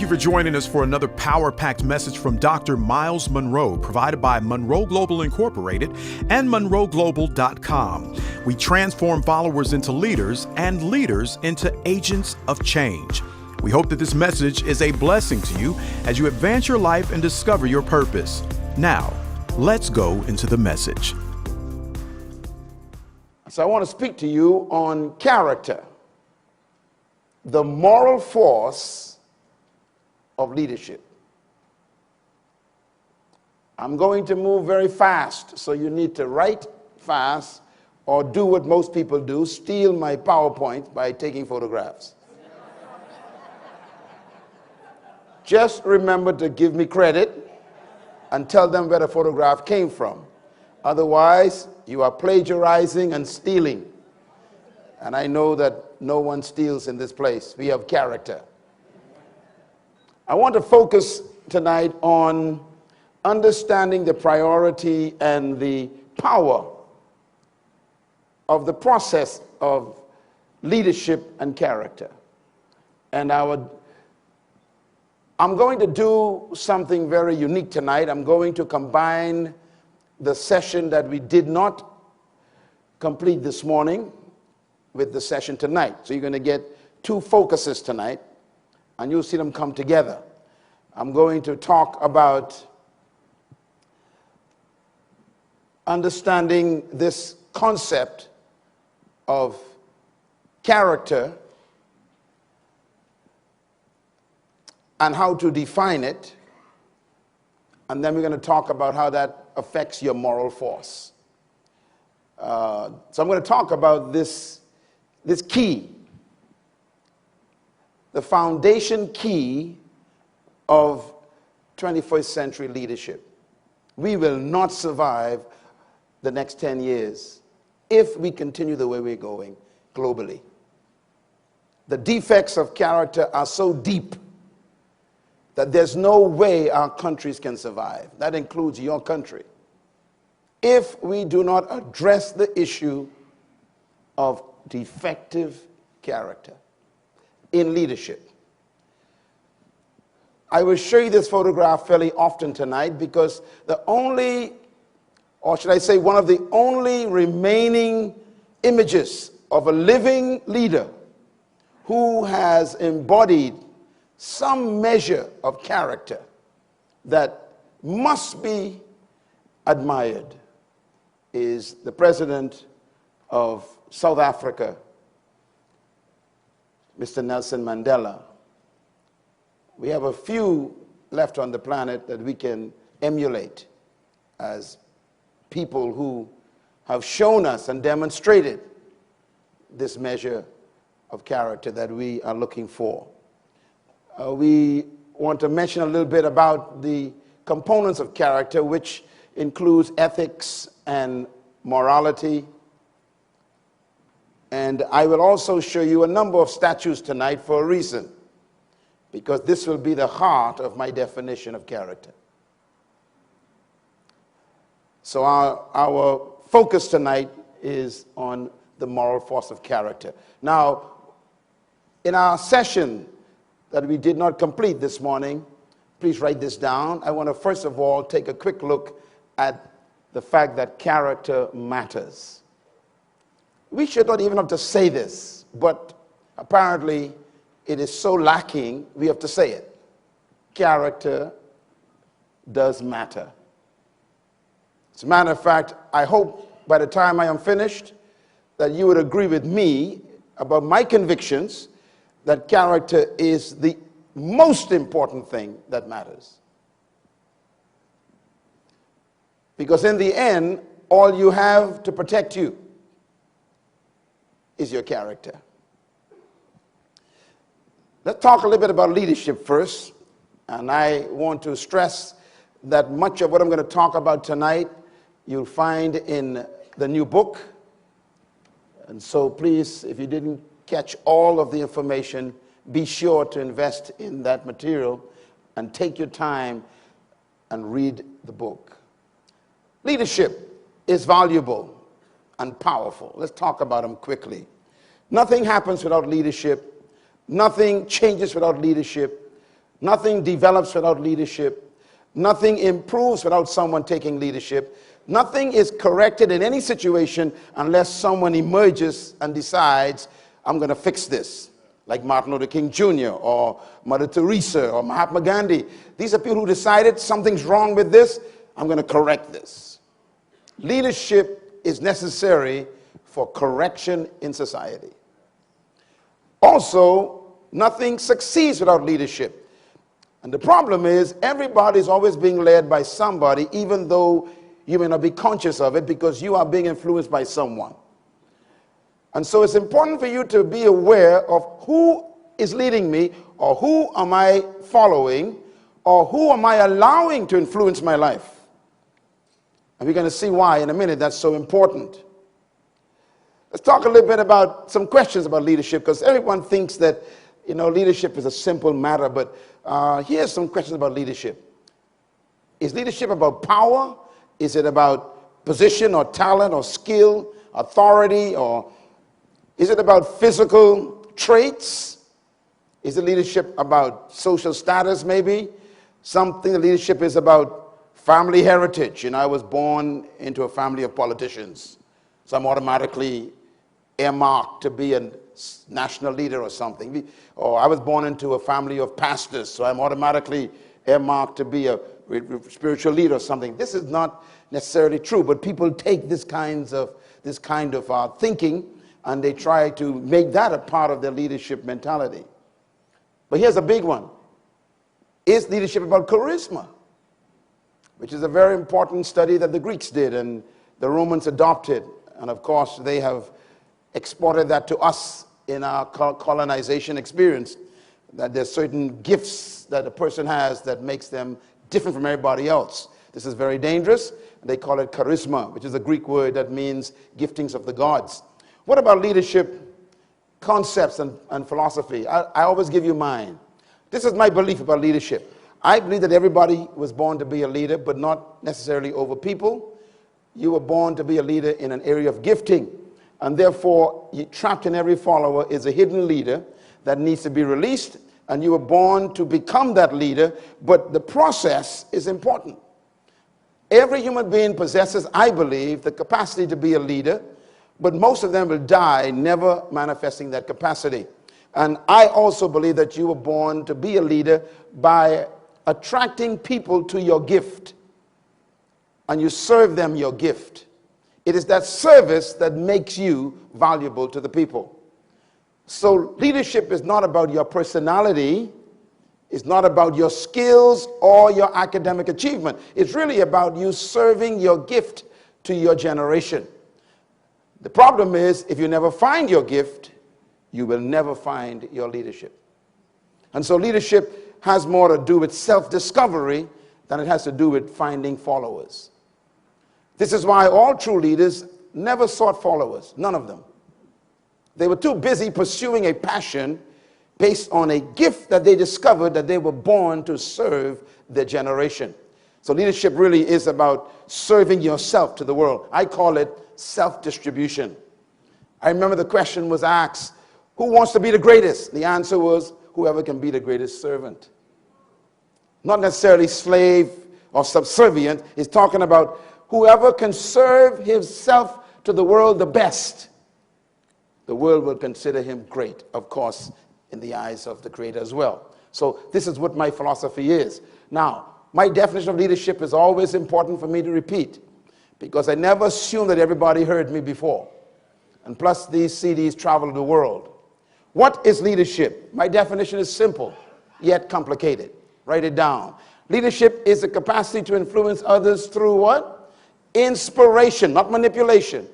Thank you for joining us for another power-packed message from Dr. Myles Munroe, provided by Munroe Global Incorporated and MunroeGlobal.com. We transform followers into leaders and leaders into agents of change. We hope that this message is a blessing to you as you advance your life and discover your purpose. Now, let's go into the message. So I want to speak to you on character, the moral force of leadership. I'm going to move very fast, so you need to write fast or do what most people do, steal my PowerPoint by taking photographs. Just remember to give me credit and tell them where the photograph came from. Otherwise, you are plagiarizing and stealing. And I know that no one steals in this place. We have character. I want to focus tonight on understanding the priority and the power of the process of leadership and character. And I'm going to do something very unique tonight. I'm going to combine the session that we did not complete this morning with the session tonight. So you're going to get two focuses tonight, and you'll see them come together. I'm going to talk about understanding this concept of character and how to define it. And then we're going to talk about how that affects your moral force. So I'm going to talk about this key, the foundation key of 21st century leadership. We will not survive the next 10 years if we continue the way we're going globally. The defects of character are so deep that there's no way our countries can survive. That includes your country. If we do not address the issue of defective character in leadership. I will show you this photograph fairly often tonight because the only, or should I say one of the only remaining images of a living leader who has embodied some measure of character that must be admired is the president of South Africa, Mr. Nelson Mandela. We have a few left on the planet that we can emulate as people who have shown us and demonstrated this measure of character that we are looking for. We want to mention a little bit about the components of character, which includes ethics and morality. And I will also show you a number of statues tonight for a reason, because this will be the heart of my definition of character. So our focus tonight is on the moral force of character. Now, in our session that we did not complete this morning, please write this down. I want to first of all take a quick look at the fact that character matters. We should not even have to say this, but apparently it is so lacking, we have to say it. Character does matter. As a matter of fact, I hope by the time I am finished that you would agree with me about my convictions that character is the most important thing that matters. Because in the end, all you have to protect you is your character. Let's talk a little bit about leadership first. And I want to stress that much of what I'm going to talk about tonight you'll find in the new book. And so please, if you didn't catch all of the information, be sure to invest in that material and take your time and read the book. Leadership is valuable and powerful. Let's talk about them quickly. Nothing happens without leadership. Nothing changes without leadership. Nothing develops without leadership. Nothing improves without someone taking leadership. Nothing is corrected in any situation unless someone emerges and decides, I'm going to fix this. Like Martin Luther King Jr. or Mother Teresa or Mahatma Gandhi. These are people who decided something's wrong with this, I'm going to correct this. Leadership is necessary for correction in society. Also, nothing succeeds without leadership. And the problem is everybody's always being led by somebody, even though you may not be conscious of it because you are being influenced by someone. And so it's important for you to be aware of who is leading me, or who am I following, or who am I allowing to influence my life. And we're going to see why in a minute that's so important. Let's talk a little bit about some questions about leadership, because everyone thinks that, leadership is a simple matter, but here's some questions about leadership. Is leadership about power? Is it about position or talent or skill, authority, or is it about physical traits? Is the leadership about social status maybe? Something the leadership is about family heritage. I was born into a family of politicians, so I'm automatically earmarked to be a national leader or something. Or I was born into a family of pastors, so I'm automatically earmarked to be a spiritual leader or something. This is not necessarily true, but people take this kind of thinking and they try to make that a part of their leadership mentality. But here's a big one. Is leadership about charisma? Which is a very important study that the Greeks did and the Romans adopted. And of course, they have exported that to us in our colonization experience, that there's certain gifts that a person has that makes them different from everybody else. This is very dangerous. They call it charisma, which is a Greek word that means giftings of the gods. What about leadership concepts and philosophy? I always give you mine. This is my belief about leadership. I believe that everybody was born to be a leader, but not necessarily over people. You were born to be a leader in an area of gifting. And therefore, trapped in every follower is a hidden leader that needs to be released. And you were born to become that leader, but the process is important. Every human being possesses, I believe, the capacity to be a leader, but most of them will die never manifesting that capacity. And I also believe that you were born to be a leader by attracting people to your gift. And you serve them your gift. It is that service that makes you valuable to the people. So leadership is not about your personality. It's not about your skills or your academic achievement. It's really about you serving your gift to your generation. The problem is, if you never find your gift, you will never find your leadership. And so leadership has more to do with self-discovery than it has to do with finding followers. This is why all true leaders never sought followers, none of them. They were too busy pursuing a passion based on a gift that they discovered that they were born to serve their generation. So leadership really is about serving yourself to the world. I call it self-distribution. I remember the question was asked, who wants to be the greatest? The answer was, whoever can be the greatest servant. Not necessarily slave or subservient. It's talking about whoever can serve himself to the world the best. The world will consider him great, of course, in the eyes of the Creator as well. So this is what my philosophy is. Now, my definition of leadership is always important for me to repeat, because I never assumed that everybody heard me before. And plus, these CDs travel the world. What is leadership? My definition is simple, yet complicated. Write it down. Leadership is the capacity to influence others through what? Inspiration, not manipulation.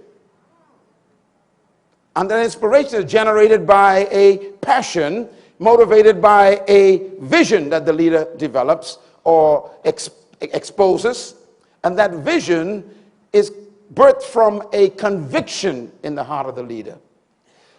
And that inspiration is generated by a passion, motivated by a vision that the leader develops or exposes. And that vision is birthed from a conviction in the heart of the leader.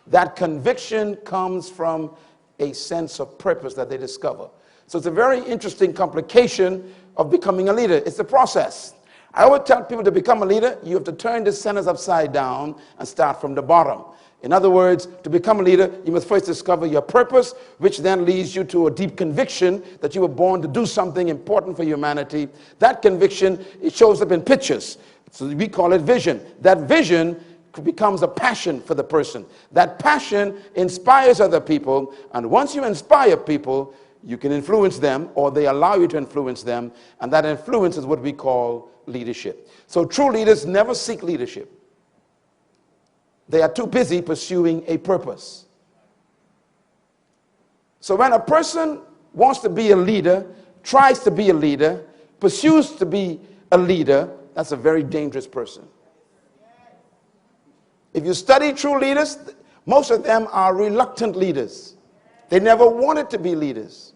That conviction comes from a sense of purpose that they discover. So it's a very interesting complication of becoming a leader. It's a process. I always tell people to become a leader, you have to turn the sentence upside down and start from the bottom. In other words, to become a leader, you must first discover your purpose, which then leads you to a deep conviction that you were born to do something important for humanity. That conviction, it shows up in pictures. So we call it vision. That vision becomes a passion for the person. That passion inspires other people, and once you inspire people, you can influence them, or they allow you to influence them, and that influence is what we call leadership. So true leaders never seek leadership. They are too busy pursuing a purpose. So when a person wants to be a leader, tries to be a leader, pursues to be a leader, that's a very dangerous person. If you study true leaders, most of them are reluctant leaders. They never wanted to be leaders.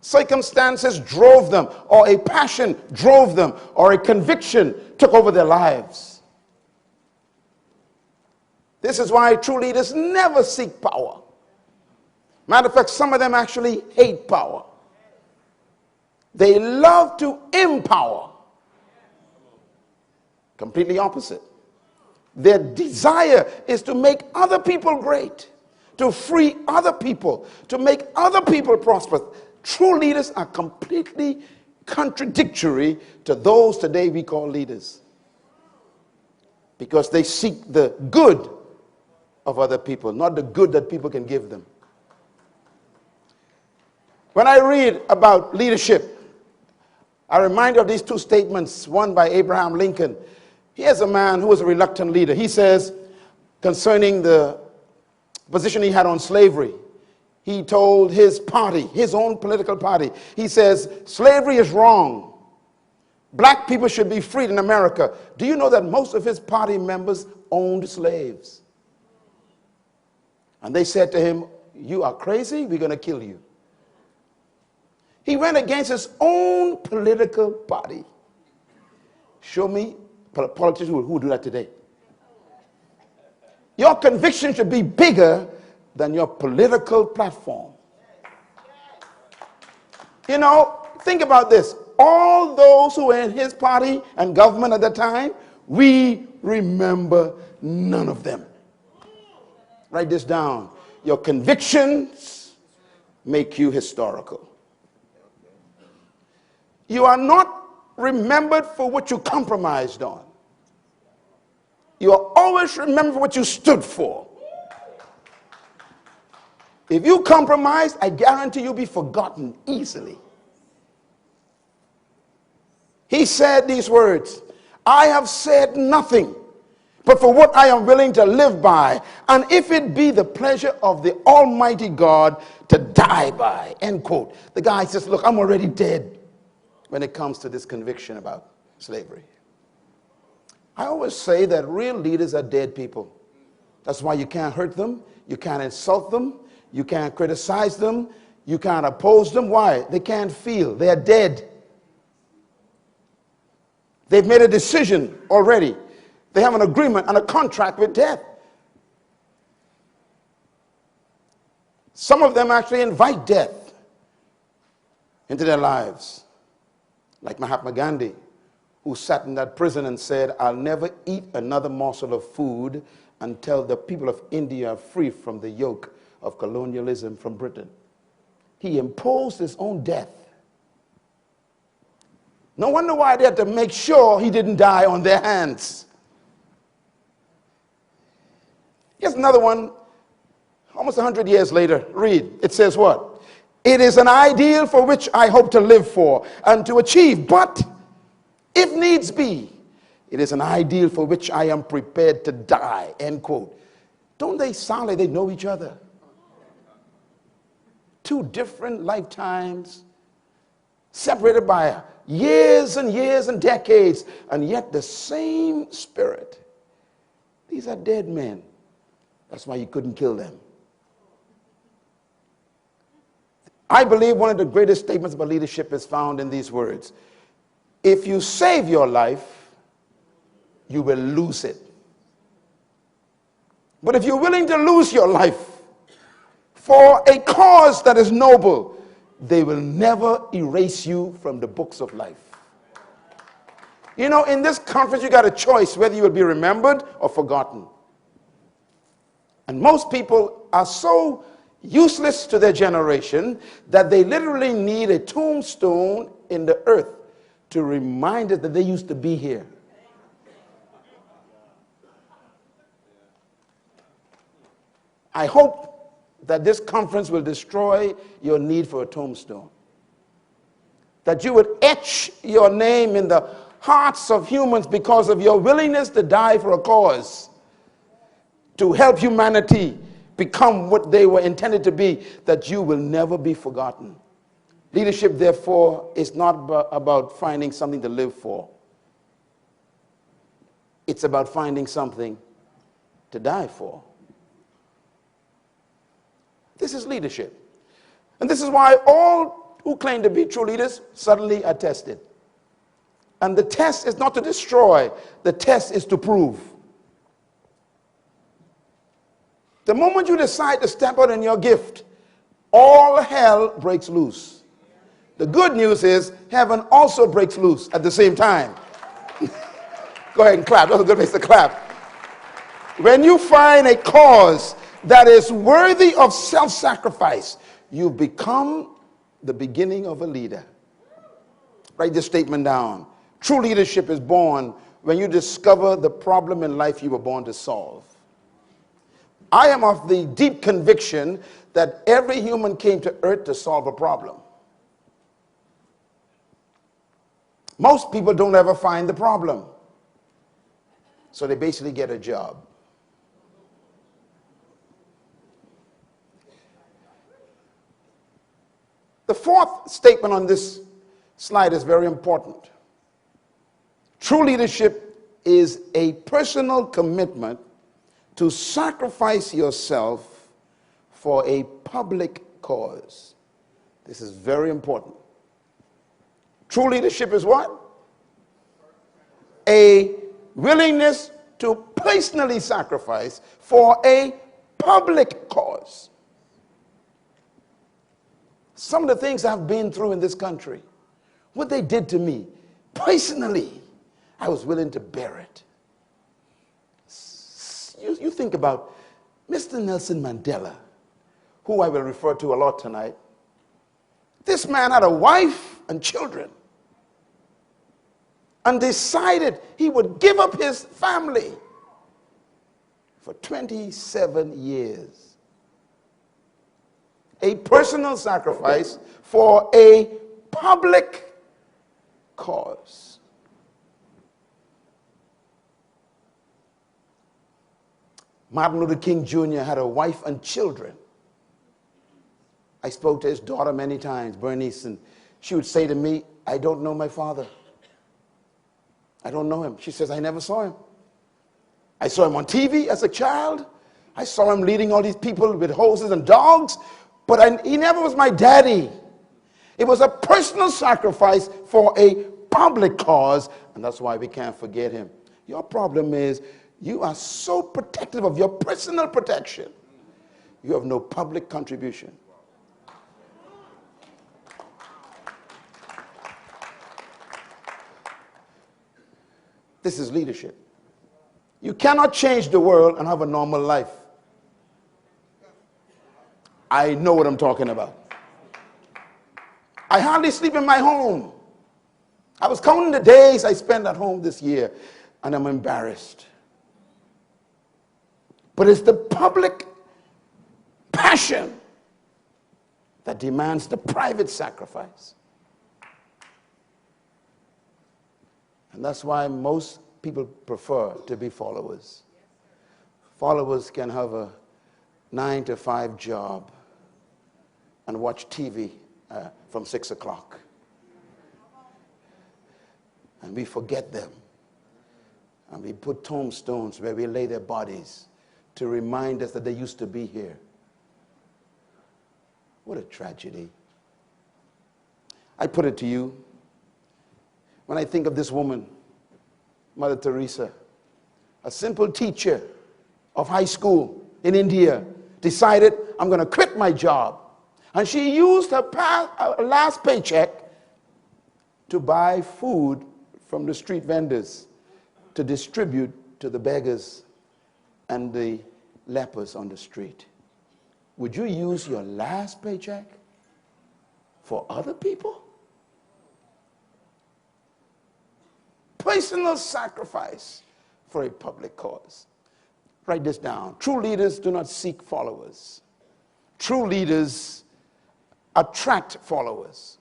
Circumstances drove them, or a passion drove them, or a conviction took over their lives. This is why true leaders never seek power. Matter of fact, some of them actually hate power. They love to empower. Completely opposite. Their desire is to make other people great, to free other people, to make other people prosperous. True leaders are completely contradictory to those today we call leaders, because they seek the good of other people, not the good that people can give them. When I read about leadership, I remind you of these two statements, one by Abraham Lincoln. Here's a man who was a reluctant leader. He says, concerning the position he had on slavery, he told his party, his own political party, he says, slavery is wrong. Black people should be freed in America. Do you know that most of his party members owned slaves? And they said to him, you are crazy, we're going to kill you. He went against his own political party. Show me politicians who would do that today. Your conviction should be bigger than your political platform. You know, think about this. All those who were in his party and government at the time, we remember none of them. Write this down. Your convictions make you historical. You are not remembered for what you compromised on. You are always remembered for what you stood for. If you compromise, I guarantee you'll be forgotten easily. He said these words, I have said nothing but for what I am willing to live by, and if it be the pleasure of the Almighty God to die by, end quote. The guy says, look, I'm already dead when it comes to this conviction about slavery. I always say that real leaders are dead people. That's why you can't hurt them, you can't insult them, you can't criticize them, you can't oppose them. Why? They can't feel. They are dead. They've made a decision already. They have an agreement and a contract with death. Some of them actually invite death into their lives. Like Mahatma Gandhi, who sat in that prison and said, I'll never eat another morsel of food until the people of India are free from the yoke of colonialism from Britain. He imposed his own death. No wonder why they had to make sure he didn't die on their hands. Here's another one, almost 100 years later. Read. It says what? It is an ideal for which I hope to live for and to achieve, but if needs be, it is an ideal for which I am prepared to die, end quote. Don't they sound like they know each other? Two different lifetimes, separated by years and years and decades, and yet the same spirit. These are dead men. That's why you couldn't kill them. I believe one of the greatest statements about leadership is found in these words. If you save your life, you will lose it. But if you're willing to lose your life for a cause that is noble, they will never erase you from the books of life. You know, in this conference, you got a choice whether you will be remembered or forgotten. And most people are so useless to their generation that they literally need a tombstone in the earth to remind us that they used to be here. I hope that this conference will destroy your need for a tombstone. That you would etch your name in the hearts of humans because of your willingness to die for a cause, to help humanity become what they were intended to be, that you will never be forgotten. Leadership, therefore, is not about finding something to live for. It's about finding something to die for. This is leadership. And this is why all who claim to be true leaders suddenly are tested. And the test is not to destroy, the test is to prove. The moment you decide to step out in your gift, all hell breaks loose. The good news is heaven also breaks loose at the same time. Go ahead and clap. That's a good place to clap. When you find a cause that is worthy of self-sacrifice, you become the beginning of a leader. Write this statement down. True leadership is born when you discover the problem in life you were born to solve. I am of the deep conviction that every human came to earth to solve a problem. Most people don't ever find the problem, so they basically get a job. The fourth statement on this slide is very important. True leadership is a personal commitment to sacrifice yourself for a public cause. This is very important. True leadership is what? A willingness to personally sacrifice for a public cause. Some of the things I've been through in this country, what they did to me, personally, I was willing to bear it. You think about Mr. Nelson Mandela, who I will refer to a lot tonight. This man had a wife and children and decided he would give up his family for 27 years. A personal sacrifice for a public cause. Martin Luther King Jr. had a wife and children. I spoke to his daughter many times, Bernice, and she would say to me, I don't know my father. I don't know him. She says, I never saw him. I saw him on TV as a child. I saw him leading all these people with horses and dogs, but he never was my daddy. It was a personal sacrifice for a public cause, and that's why we can't forget him. Your problem is you are so protective of your personal protection. You have no public contribution. This is leadership. You cannot change the world and have a normal life. I know what I'm talking about. I hardly sleep in my home. I was counting the days I spent at home this year, and I'm embarrassed. But it's the public passion that demands the private sacrifice. And that's why most people prefer to be followers. Followers can have a 9-to-5 job and watch TV from 6 o'clock. And we forget them. And we put tombstones where we lay their bodies to remind us that they used to be here. What a tragedy. I put it to you, when I think of this woman, Mother Teresa, a simple teacher of high school in India, decided, I'm going to quit my job. And she used her last paycheck to buy food from the street vendors to distribute to the beggars and the lepers on the street, would you use your last paycheck for other people? Personal sacrifice for a public cause. Write this down. True leaders do not seek followers. True leaders attract followers.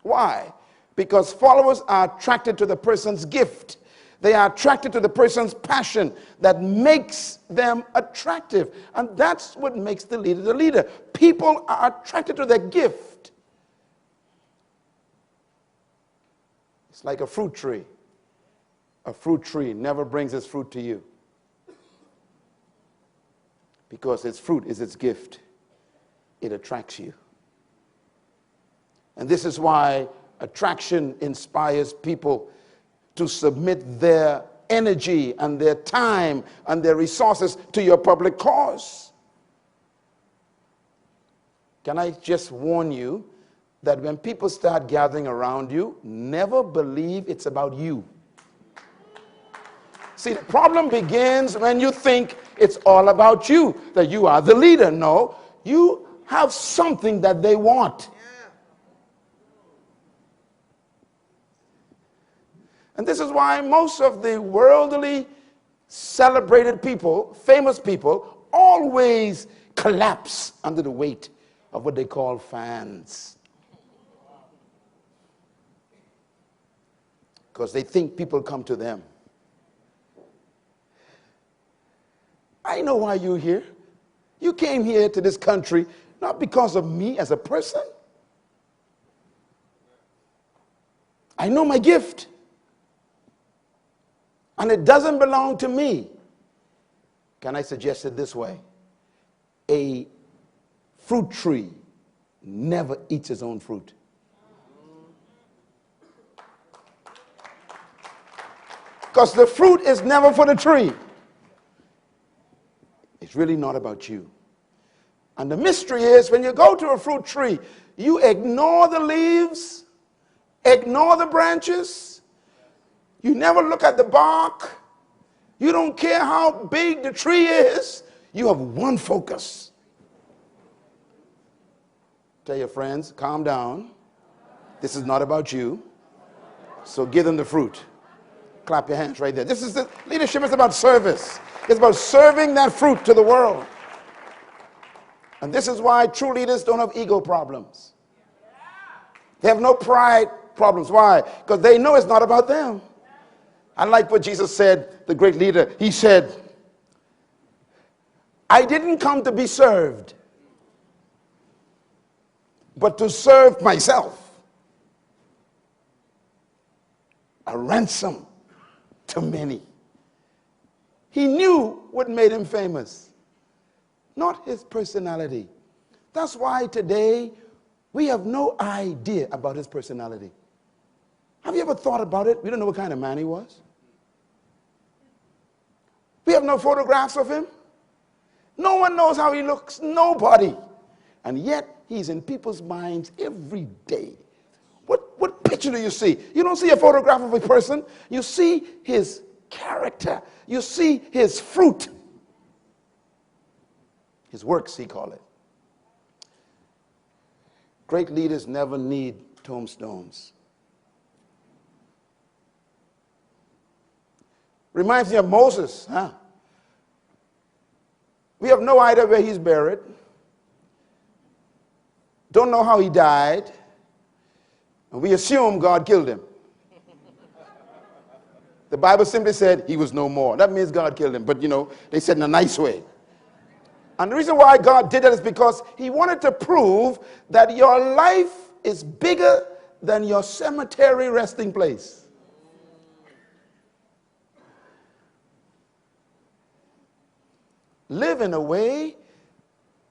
Why? Because followers are attracted to the person's gift. They are attracted to the person's passion that makes them attractive. And that's what makes the leader the leader. People are attracted to their gift. It's like a fruit tree. A fruit tree never brings its fruit to you, because its fruit is its gift. It attracts you. And this is why attraction inspires people to submit their energy and their time and their resources to your public cause. Can I just warn you that when people start gathering around you, never believe it's about you. See, the problem begins when you think it's all about you, that you are the leader. No, you have something that they want. And this is why most of the worldly celebrated people, famous people, always collapse under the weight of what they call fans. Because they think people come to them. I know why you're here. You came here to this country not because of me as a person. I know my gift. And it doesn't belong to me. Can I suggest it this way? A fruit tree never eats its own fruit. Because the fruit is never for the tree. It's really not about you. And the mystery is, when you go to a fruit tree, you ignore the leaves, ignore the branches. You never look at the bark. You don't care how big the tree is. You have one focus. Tell your friends, calm down. This is not about you. So give them the fruit. Clap your hands right there. Leadership is about service. It's about serving that fruit to the world. And this is why true leaders don't have ego problems. They have no pride problems. Why? Because they know it's not about them. I like what Jesus said, the great leader. He said, I didn't come to be served, but to serve myself. A ransom to many. He knew what made him famous, not his personality. That's why today we have no idea about his personality. Have you ever thought about it? We don't know what kind of man he was. We have no photographs of him. No one knows how he looks. Nobody. And yet he's in people's minds every day. What picture do you see? You don't see a photograph of a person. You see his character. You see his fruit. His works, he call it. Great leaders never need tombstones. Reminds me of Moses, huh? We have no idea where he's buried. Don't know how he died. And we assume God killed him. The Bible simply said he was no more. That means God killed him. But, they said in a nice way. And the reason why God did that is because he wanted to prove that your life is bigger than your cemetery resting place. Live in a way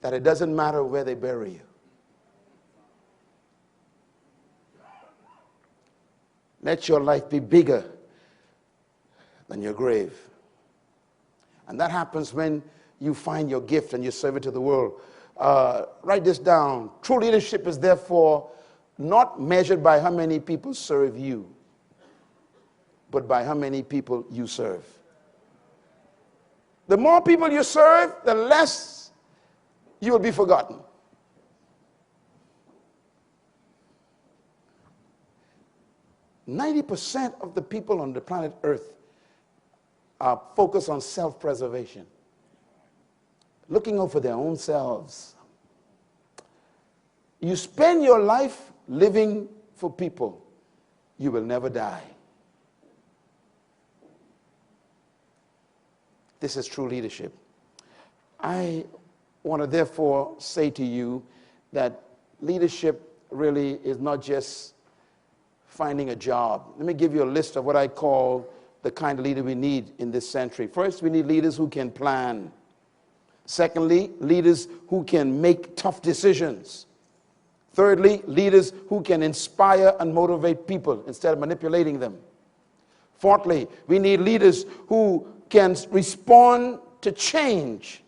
that it doesn't matter where they bury you. Let your life be bigger than your grave. And that happens when you find your gift and you serve it to the world. Write this down. True leadership is therefore not measured by how many people serve you, but by how many people you serve. The more people you serve, the less you will be forgotten. %90 of the people on the planet Earth are focused on self-preservation, looking out for their own selves. You spend your life living for people, you will never die. This is true leadership. I want to therefore say to you that leadership really is not just finding a job. Let me give you a list of what I call the kind of leader we need in this century. First, we need leaders who can plan. Secondly, leaders who can make tough decisions. Thirdly, leaders who can inspire and motivate people instead of manipulating them. Fourthly, we need leaders who can respond to change,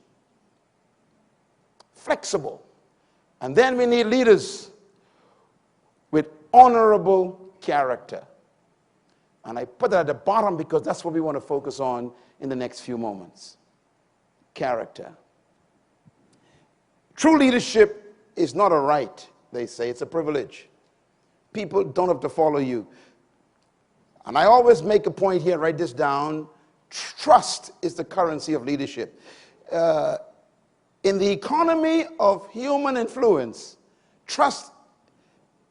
flexible. And then we need leaders with honorable character. And I put that at the bottom because that's what we want to focus on in the next few moments. Character. True leadership is not a right, they say. It's a privilege. People don't have to follow you. And I always make a point here, write this down. Trust is the currency of leadership. In the economy of human influence, trust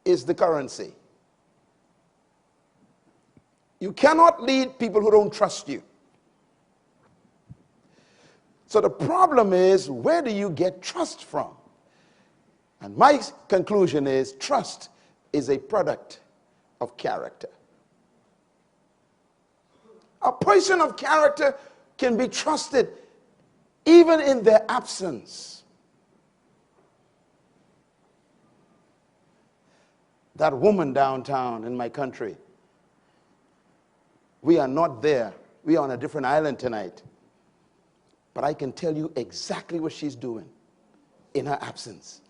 is the currency. You cannot lead people who don't trust you. So the problem is, where do you get trust from? And my conclusion is, trust is a product of character. A person of character can be trusted even in their absence. That woman downtown in my country, we are not there. We are on a different island tonight. But I can tell you exactly what she's doing in her absence.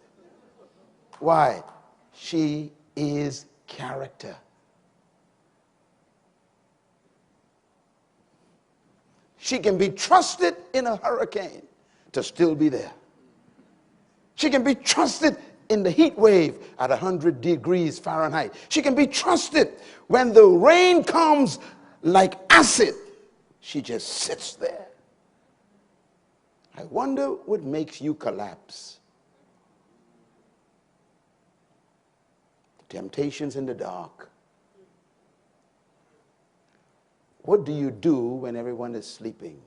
Why? She is character. She can be trusted in a hurricane to still be there. She can be trusted in the heat wave at 100 degrees Fahrenheit. She can be trusted when the rain comes like acid. She just sits there. I wonder what makes you collapse. Temptations in the dark. What do you do when everyone is sleeping?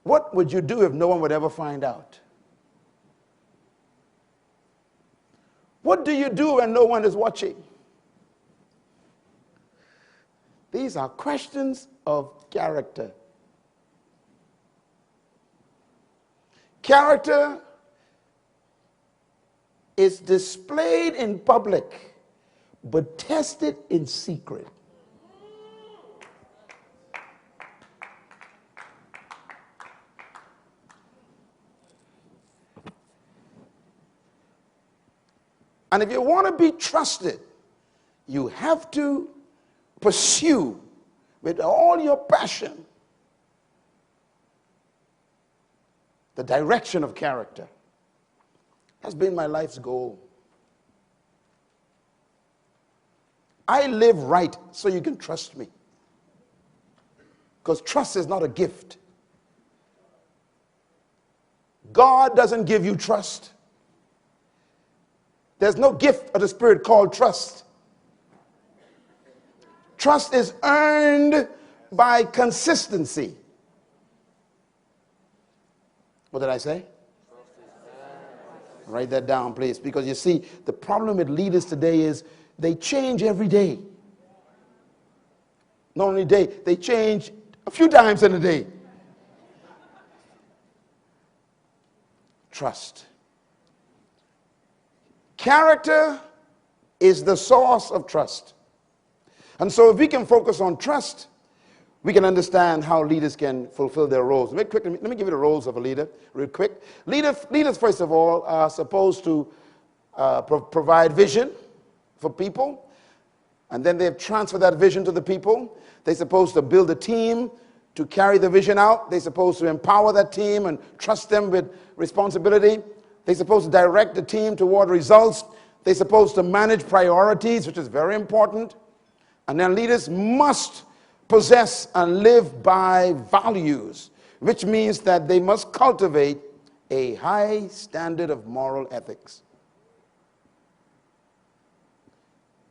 What would you do if no one would ever find out? What do you do when no one is watching? These are questions of character. Character is displayed in public, but tested in secret. And if you want to be trusted, you have to pursue with all your passion the direction of character. That's been my life's goal. I live right so you can trust me. Because trust is not a gift. God doesn't give you trust. There's no gift of the Spirit called trust. Trust is earned by consistency. What did I say? Write that down, please. Because you see, the problem with leaders today is they change every day. Not only day, they change a few times in a day. Trust. Character is the source of trust. And so if we can focus on trust, we can understand how leaders can fulfill their roles. Let me give you the roles of a leader real quick. Leaders, first of all, are supposed to provide vision for people, and then they transfer that vision to the people. They're supposed to build a team to carry the vision out. They're supposed to empower that team and trust them with responsibility. They're supposed to direct the team toward results. They're supposed to manage priorities, which is very important. And then leaders must possess and live by values, which means that they must cultivate a high standard of moral ethics.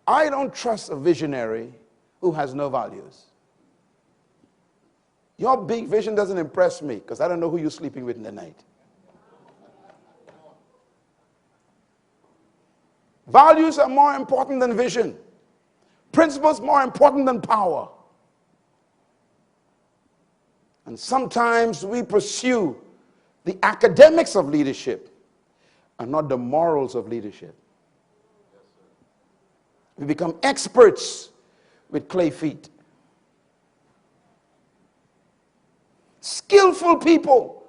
I don't trust a visionary who has no values. Your big vision doesn't impress me because I don't know who you're sleeping with in the night. Values are more important than vision. Principles more important than power. And sometimes we pursue the academics of leadership and not the morals of leadership. We become experts with clay feet. Skillful people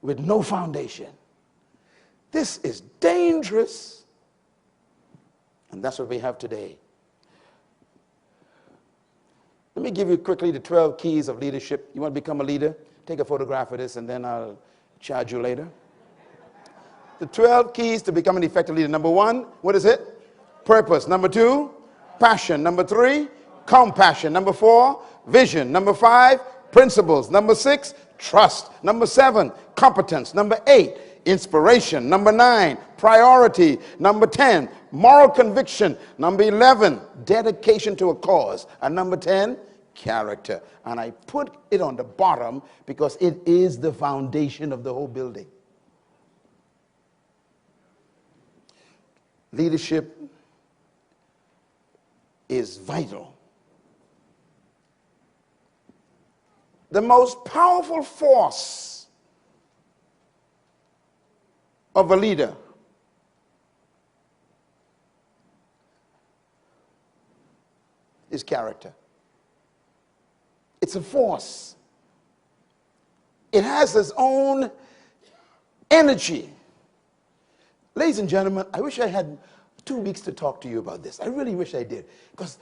with no foundation. This is dangerous. And that's what we have today. Let me give you quickly the 12 keys of leadership. You want to become a leader? Take a photograph of this and then I'll charge you later. The 12 keys to become an effective leader. Number 1, what is it? Purpose. Number 2, passion. Number 3, compassion. Number 4, vision. Number 5, principles. Number 6, trust. Number 7, competence. Number 8, inspiration. Number 9, priority. Number 10, moral conviction. Number 11, dedication to a cause. And number 10, character. And I put it on the bottom because it is the foundation of the whole building. Leadership is vital. The most powerful force of a leader is character. It's a force. It has its own energy. Ladies and gentlemen, I wish I had 2 weeks to talk to you about this. I really wish I did. Because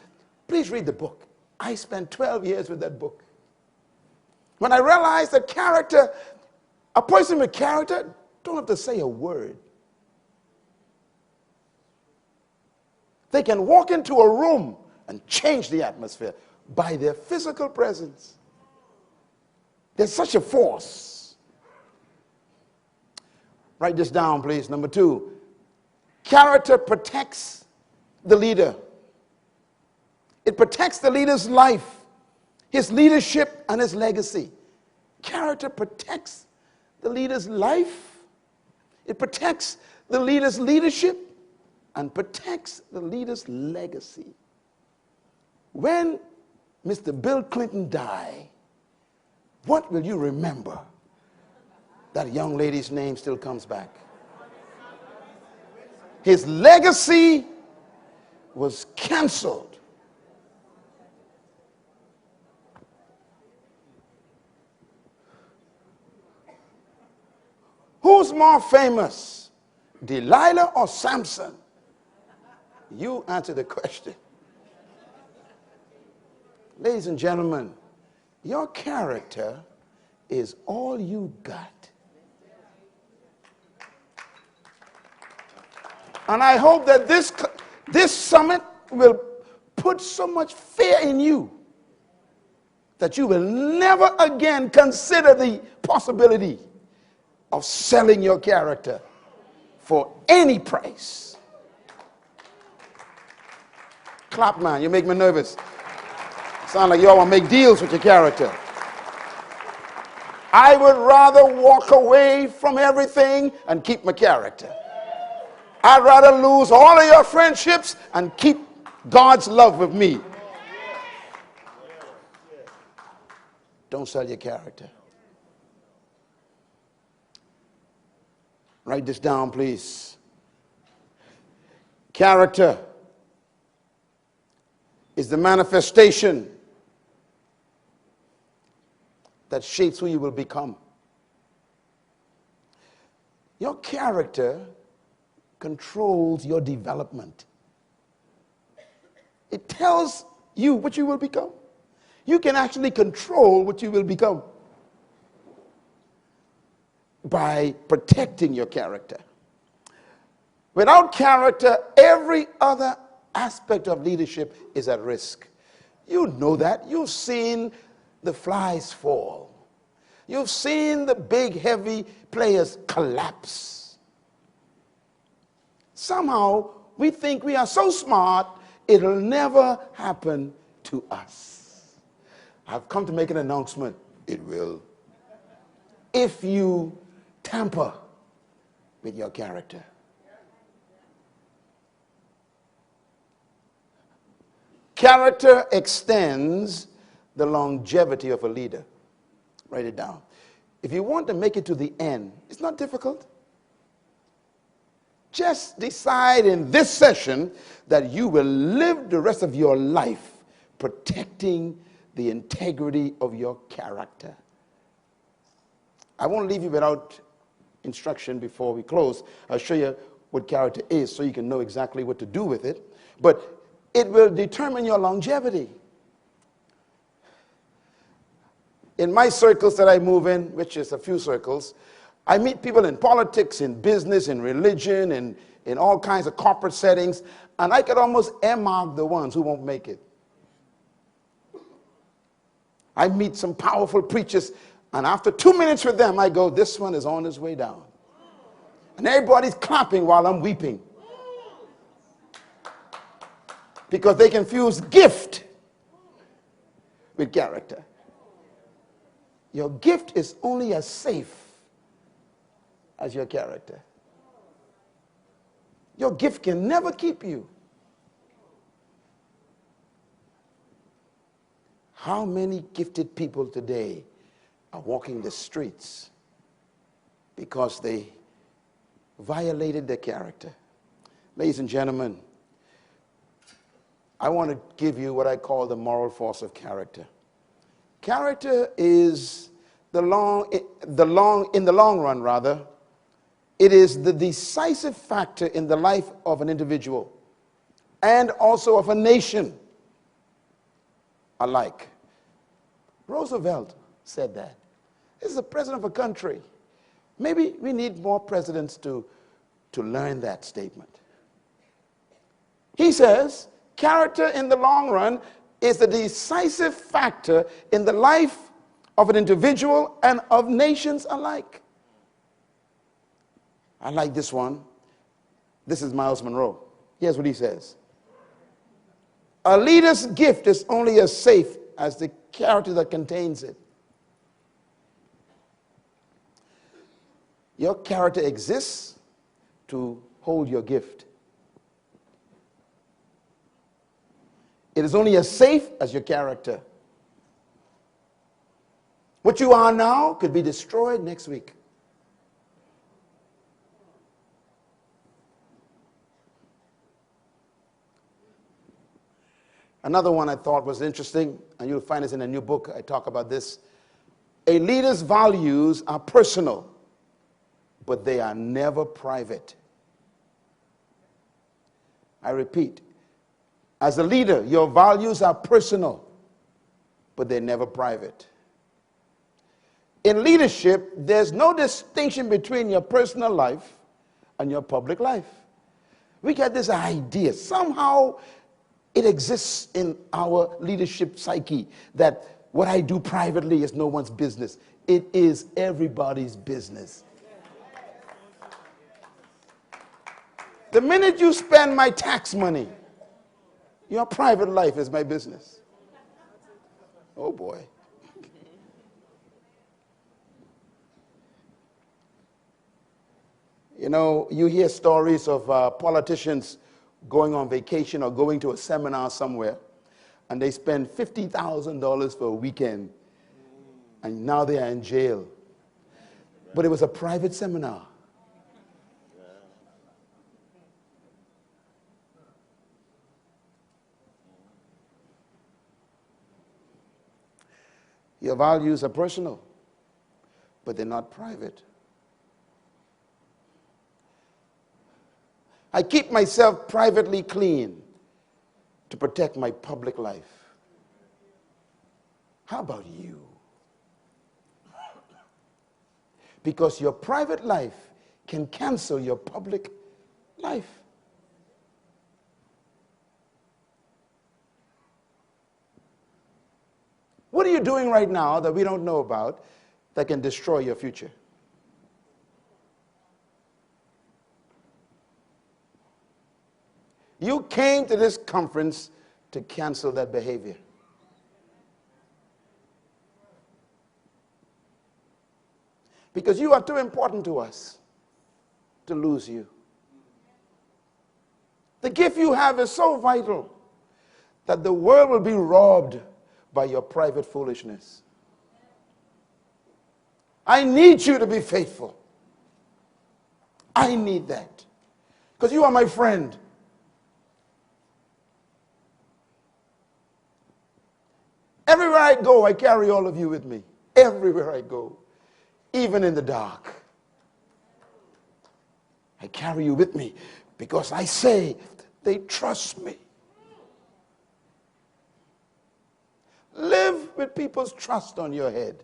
please read the book. I spent 12 years with that book. When I realized that character, a person with character don't have to say a word. They can walk into a room and change the atmosphere by their physical presence. There's such a force. Write this down, please. Number 2, character protects the leader. It protects the leader's life, his leadership, and his legacy. Character protects the leader's life. It protects the leader's leadership and protects the leader's legacy. When Mr. Bill Clinton died, what will you remember? That young lady's name still comes back. His legacy was canceled. Who's more famous, Delilah or Samson? You answer the question. Ladies and gentlemen, your character is all you got. And I hope that this summit will put so much fear in you that you will never again consider the possibility of selling your character for any price. Clap, man. You make me nervous. Sound like y'all want to make deals with your character. I would rather walk away from everything and keep my character. I'd rather lose all of your friendships and keep God's love with me. Don't sell your character. Write this down, please. Character is the manifestation that shapes who you will become. Your character controls your development. It tells you what you will become. You can actually control what you will become by protecting your character. Without character, every other aspect of leadership is at risk. You know that. You've seen the flies fall. You've seen the big, heavy players collapse. Somehow, we think we are so smart, it'll never happen to us. I've come to make an announcement. It will. If you tamper with your character. Character extends the longevity of a leader. Write it down. If you want to make it to the end, it's not difficult. Just decide in this session that you will live the rest of your life protecting the integrity of your character. I won't leave you without instruction before we close. I'll show you what character is so you can know exactly what to do with it. But it will determine your longevity. In my circles that I move in, which is a few circles, I meet people in politics, in business, in religion, and in all kinds of corporate settings, and I could almost earmark the ones who won't make it. I meet some powerful preachers, and after 2 minutes with them, I go, this one is on his way down. And everybody's clapping while I'm weeping. Because they confuse gift with character. Your gift is only as safe as your character. Your gift can never keep you. How many gifted people today are walking the streets because they violated their character? Ladies and gentlemen, I want to give you what I call the moral force of character. Character is in the long run, it is the decisive factor in the life of an individual and also of a nation alike. Roosevelt said that. This is the president of a country. Maybe we need more presidents to learn that statement. He says, character in the long run is the decisive factor in the life of an individual and of nations alike. I like this one. This is Myles Munroe. Here's what he says. A leader's gift is only as safe as the character that contains it. Your character exists to hold your gift. It is only as safe as your character. What you are now could be destroyed next week. Another one I thought was interesting, and you'll find this in a new book. I talk about this. A leader's values are personal, but they are never private. I repeat, as a leader, your values are personal, but they're never private. In leadership, there's no distinction between your personal life and your public life. We get this idea, somehow it exists in our leadership psyche that what I do privately is no one's business. It is everybody's business. The minute you spend my tax money, your private life is my business. Oh boy. You know, you hear stories of politicians going on vacation or going to a seminar somewhere, and they spend $50,000 for a weekend, and now they are in jail. But it was a private seminar. Your values are personal, but they're not private. I keep myself privately clean to protect my public life. How about you? Because your private life can cancel your public life. What are you doing right now that we don't know about that can destroy your future? You came to this conference to cancel that behavior. Because you are too important to us to lose you. The gift you have is so vital that the world will be robbed by your private foolishness. I need you to be faithful. I need that. Because you are my friend. Everywhere I go, I carry all of you with me. Everywhere I go. Even in the dark. I carry you with me because I say they trust me. Live with people's trust on your head.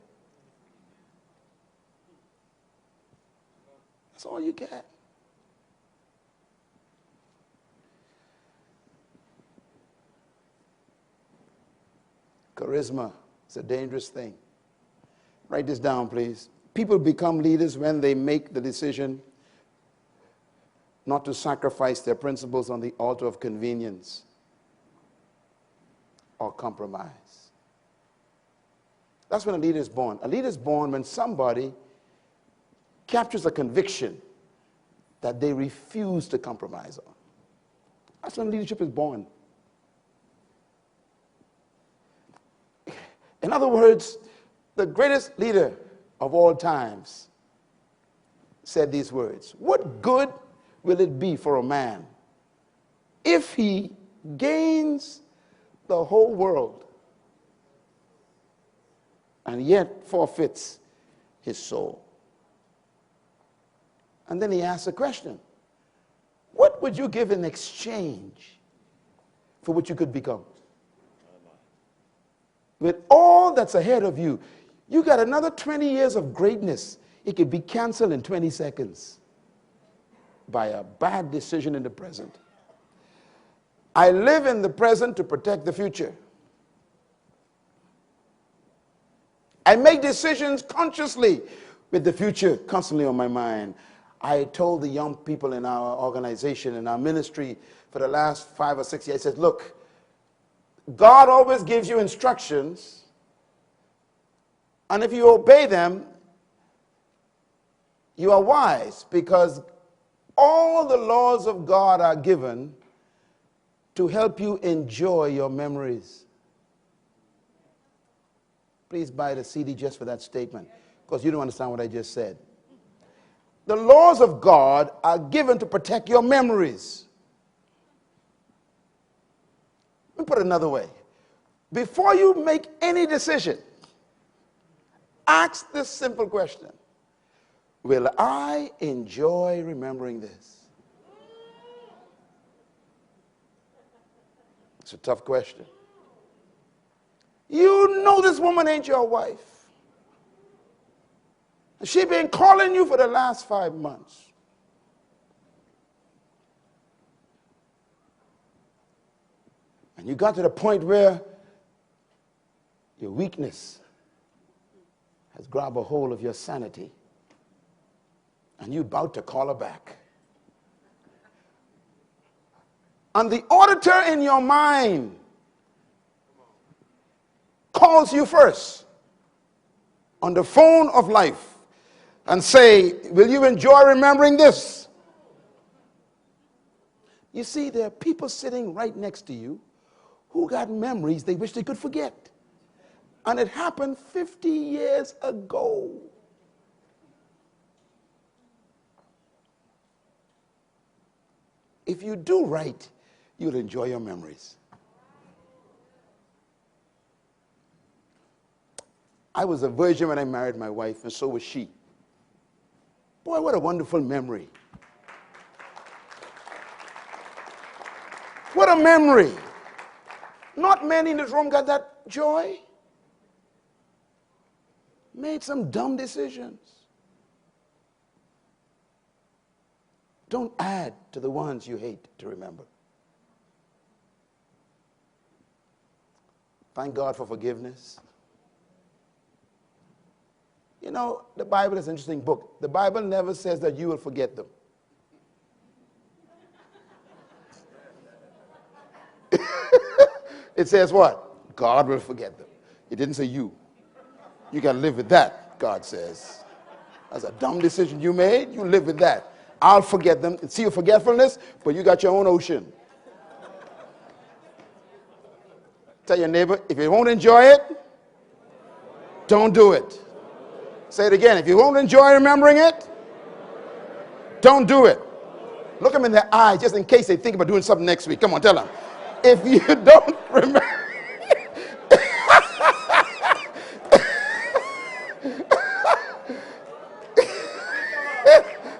That's all you get. Charisma is a dangerous thing. Write this down, please. People become leaders when they make the decision not to sacrifice their principles on the altar of convenience or compromise. That's when a leader is born. A leader is born when somebody captures a conviction that they refuse to compromise on. That's when leadership is born. In other words, the greatest leader of all times said these words: "What good will it be for a man if he gains the whole world and yet forfeits his soul?" And then he asked a question: what would you give in exchange for what you could become? With all that's ahead of you, you got another 20 years of greatness. It could be canceled in 20 seconds by a bad decision in the present. I live in the present to protect the future. I make decisions consciously with the future constantly on my mind. I told the young people in our organization, in our ministry, for the last 5 or 6 years, I said, look, God always gives you instructions, and if you obey them, you are wise, because all the laws of God are given to help you enjoy your memories. Please buy the CD just for that statement, because you don't understand what I just said. The laws of God are given to protect your memories. Let me put it another way. Before you make any decision, ask this simple question: will I enjoy remembering this? It's a tough question. You know this woman ain't your wife. She been calling you for the last 5 months. And you got to the point where your weakness has grabbed a hold of your sanity, and you're about to call her back. And the auditor in your mind calls you first on the phone of life and say, will you enjoy remembering this? You see, there are people sitting right next to you who got memories they wish they could forget. And it happened 50 years ago. If you do right, you'll enjoy your memories. I was a virgin when I married my wife, and so was she. Boy, what a wonderful memory. What a memory. Not many in this room got that joy. made some dumb decisions. Don't add to the ones you hate to remember. Thank God for forgiveness. You know, the Bible is an interesting book. The Bible never says that you will forget them. It says what? God will forget them. It didn't say you. You got to live with that, God says. That's a dumb decision you made. You live with that. I'll forget them. See your forgetfulness, but you got your own ocean. Tell your neighbor, if you won't enjoy it, don't do it. Say it again. If you won't enjoy remembering it, don't do it. Look them in the eye just in case they think about doing something next week. Come on, tell them. If you don't remember,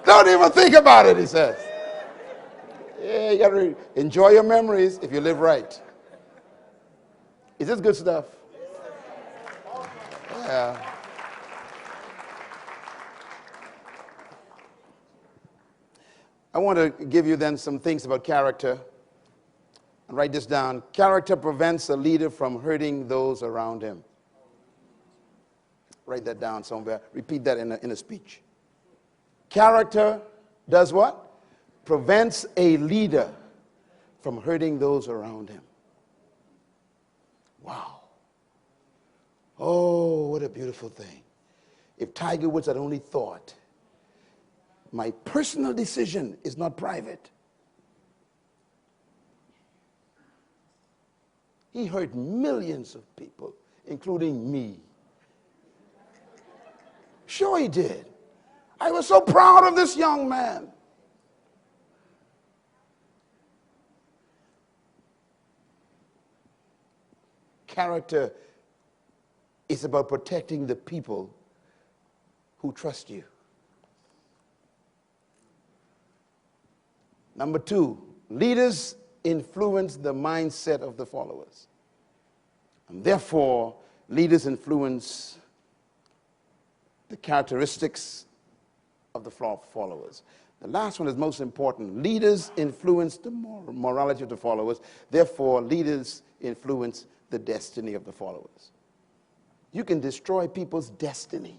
don't even think about it, he says. Yeah, you got to enjoy your memories if you live right. Is this good stuff? Yeah. I want to give you then some things about character. And write this down. Character prevents a leader from hurting those around him. Write that down somewhere. Repeat that in a speech. Character does what? Prevents a leader from hurting those around him. Wow. Oh, what a beautiful thing. If Tiger Woods had only thought, my personal decision is not private. He hurt millions of people, including me. Sure he did. I was so proud of this young man. Character is about protecting the people who trust you. Number two, leaders influence the mindset of the followers. And therefore, leaders influence the characteristics of the followers. The last one is most important. Leaders influence the morality of the followers. Therefore, leaders influence the destiny of the followers. You can destroy people's destiny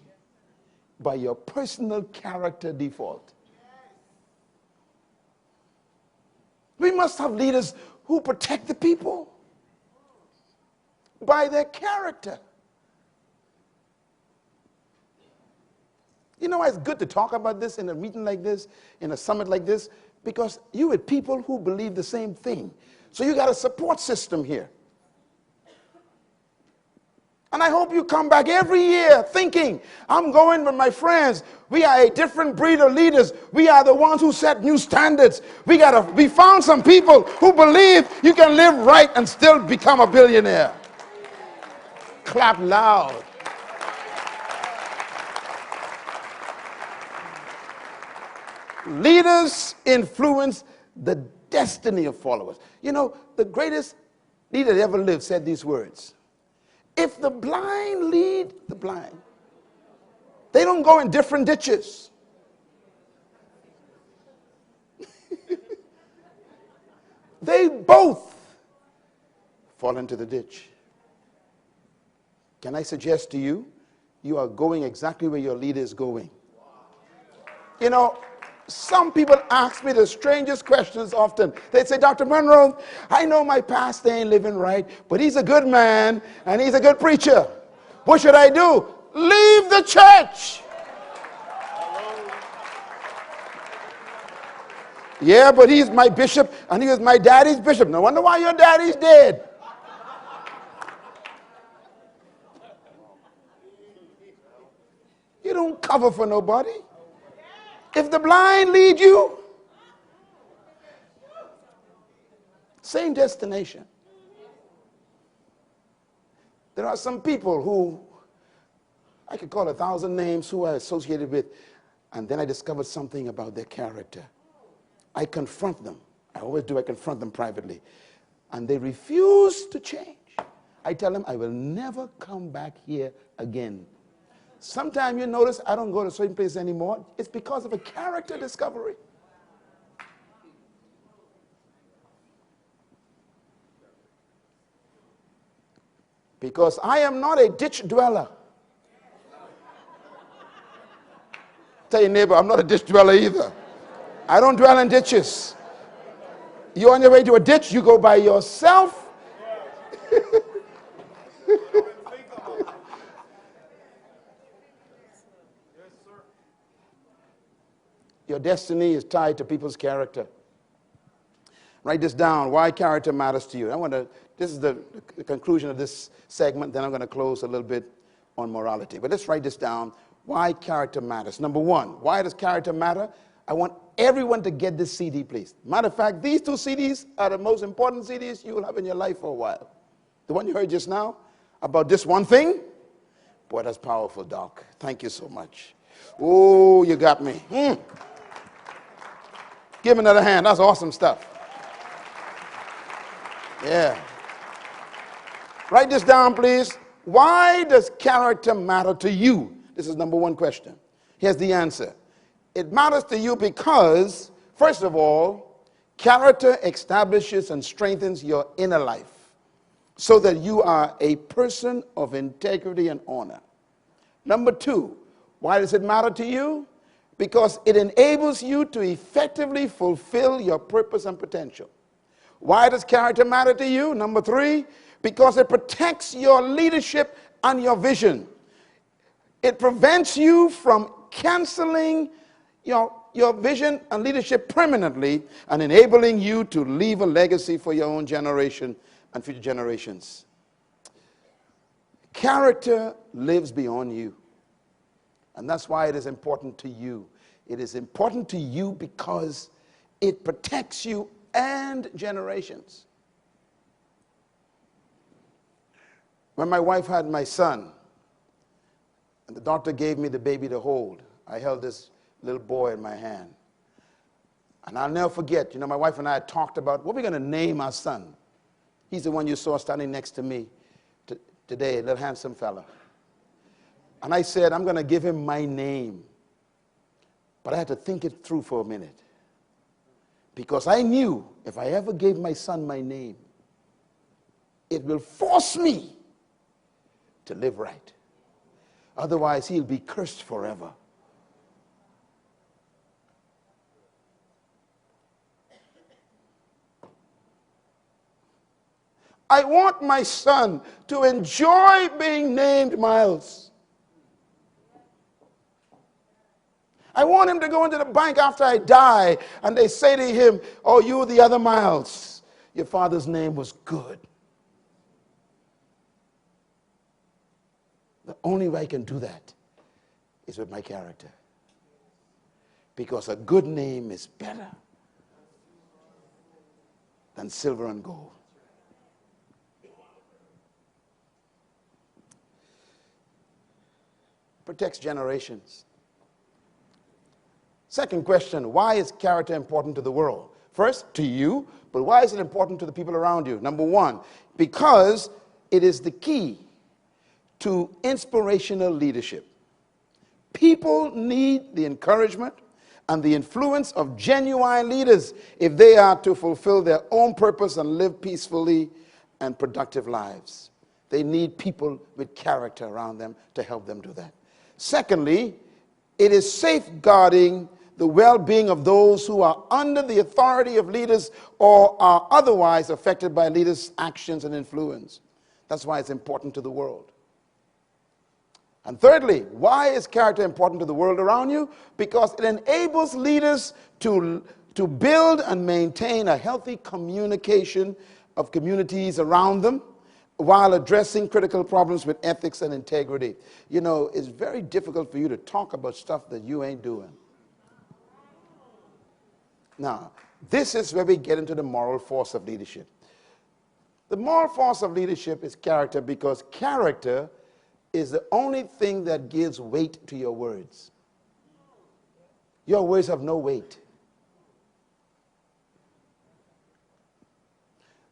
by your personal character default. We must have leaders who protect the people by their character. You know why it's good to talk about this in a meeting like this, in a summit like this? Because you with people who believe the same thing. So you got a support system here. And I hope you come back every year thinking, I'm going with my friends. We are a different breed of leaders. We are the ones who set new standards. We found some people who believe you can live right and still become a billionaire. Clap loud. Leaders influence the destiny of followers. You know, the greatest leader that ever lived said these words. If the blind lead the blind, they don't go in different ditches. They both fall into the ditch. Can I suggest to you, you are going exactly where your leader is going. You know, some people ask me the strangest questions often. They say, Dr. Munroe, I know my pastor ain't living right, but he's a good man and he's a good preacher. What should I do? Leave the church. Yeah, but he's my bishop and he was my daddy's bishop. No wonder why your daddy's dead. You don't cover for nobody. If the blind lead you, same destination. There are some people who, I could call 1,000 names who I associated with, and then I discovered something about their character. I confront them. I always do. I confront them privately. And they refuse to change. I tell them, I will never come back here again. Sometimes you notice I don't go to certain places anymore. It's because of a character discovery. Because I am not a ditch dweller. Tell your neighbor, I'm not a ditch dweller either. I don't dwell in ditches. You're on your way to a ditch, you go by yourself. Your destiny is tied to people's character. Write this down, why character matters to you. This is the conclusion of this segment, then I'm going to close a little bit on morality. But let's write this down, why character matters. Number one, why does character matter? I want everyone to get this CD, please. Matter of fact, these two CDs are the most important CDs you will have in your life for a while. The one you heard just now, about this one thing, boy, that's powerful, Doc. Thank you so much. Oh, you got me. Give me another hand. That's awesome stuff. Yeah. Write this down, please. Why does character matter to you? This is number one question. Here's the answer. It matters to you because, first of all, character establishes and strengthens your inner life so that you are a person of integrity and honor. Number two, why does it matter to you? Because it enables you to effectively fulfill your purpose and potential. Why does character matter to you? Number three, because it protects your leadership and your vision. It prevents you from canceling your vision and leadership permanently and enabling you to leave a legacy for your own generation and future generations. Character lives beyond you. And that's why it is important to you. It is important to you because it protects you and generations. When my wife had my son, and the doctor gave me the baby to hold, I held this little boy in my hand. And I'll never forget, my wife and I had talked about what we're going to name our son. He's the one you saw standing next to me today, a little handsome fella. And I said, I'm going to give him my name. But I had to think it through for a minute. Because I knew if I ever gave my son my name, it will force me to live right. Otherwise, he'll be cursed forever. I want my son to enjoy being named Myles. I want him to go into the bank after I die and they say to him, oh, you're the other Myles. Your father's name was good. The only way I can do that is with my character. Because a good name is better than silver and gold. Protects generations. Second question, why is character important to the world? First, to you, but why is it important to the people around you? Number one, because it is the key to inspirational leadership. People need the encouragement and the influence of genuine leaders if they are to fulfill their own purpose and live peacefully and productive lives. They need people with character around them to help them do that. Secondly, it is safeguarding the well-being of those who are under the authority of leaders or are otherwise affected by leaders' actions and influence. That's why it's important to the world. And thirdly, why is character important to the world around you? Because it enables leaders to build and maintain a healthy communication of communities around them while addressing critical problems with ethics and integrity. It's very difficult for you to talk about stuff that you ain't doing. Now, this is where we get into the moral force of leadership. The moral force of leadership is character because character is the only thing that gives weight to your words. Your words have no weight.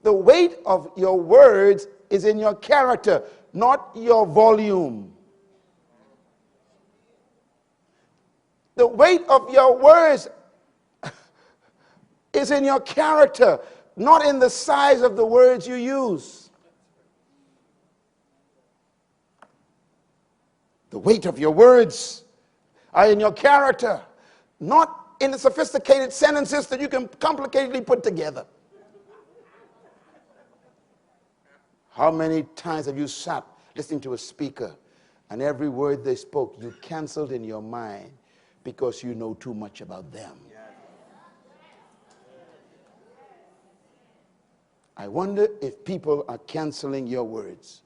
The weight of your words is in your character, not your volume. The weight of your words is in your character, not in the size of the words you use. The weight of your words are in your character, not in the sophisticated sentences that you can complicatedly put together. How many times have you sat listening to a speaker and every word they spoke you canceled in your mind because you know too much about them? I wonder if people are canceling your words.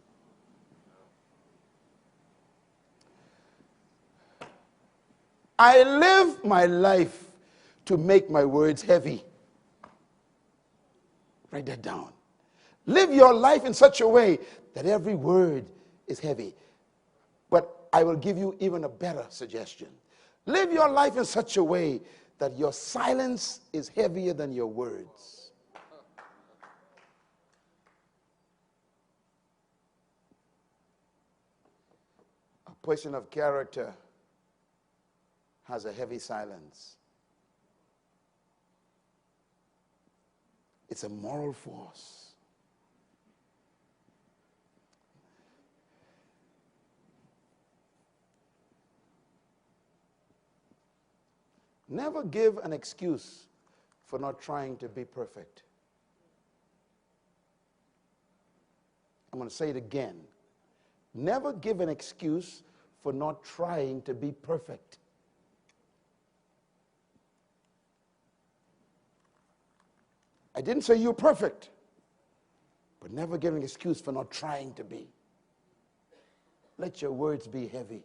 I live my life to make my words heavy. Write that down. Live your life in such a way that every word is heavy. But I will give you even a better suggestion. Live your life in such a way that your silence is heavier than your words. A person of character has a heavy silence. It's a moral force. Never give an excuse for not trying to be perfect. I'm going to say it again. Never give an excuse for not trying to be perfect. I didn't say you're perfect, but never give an excuse for not trying to be. Let your words be heavy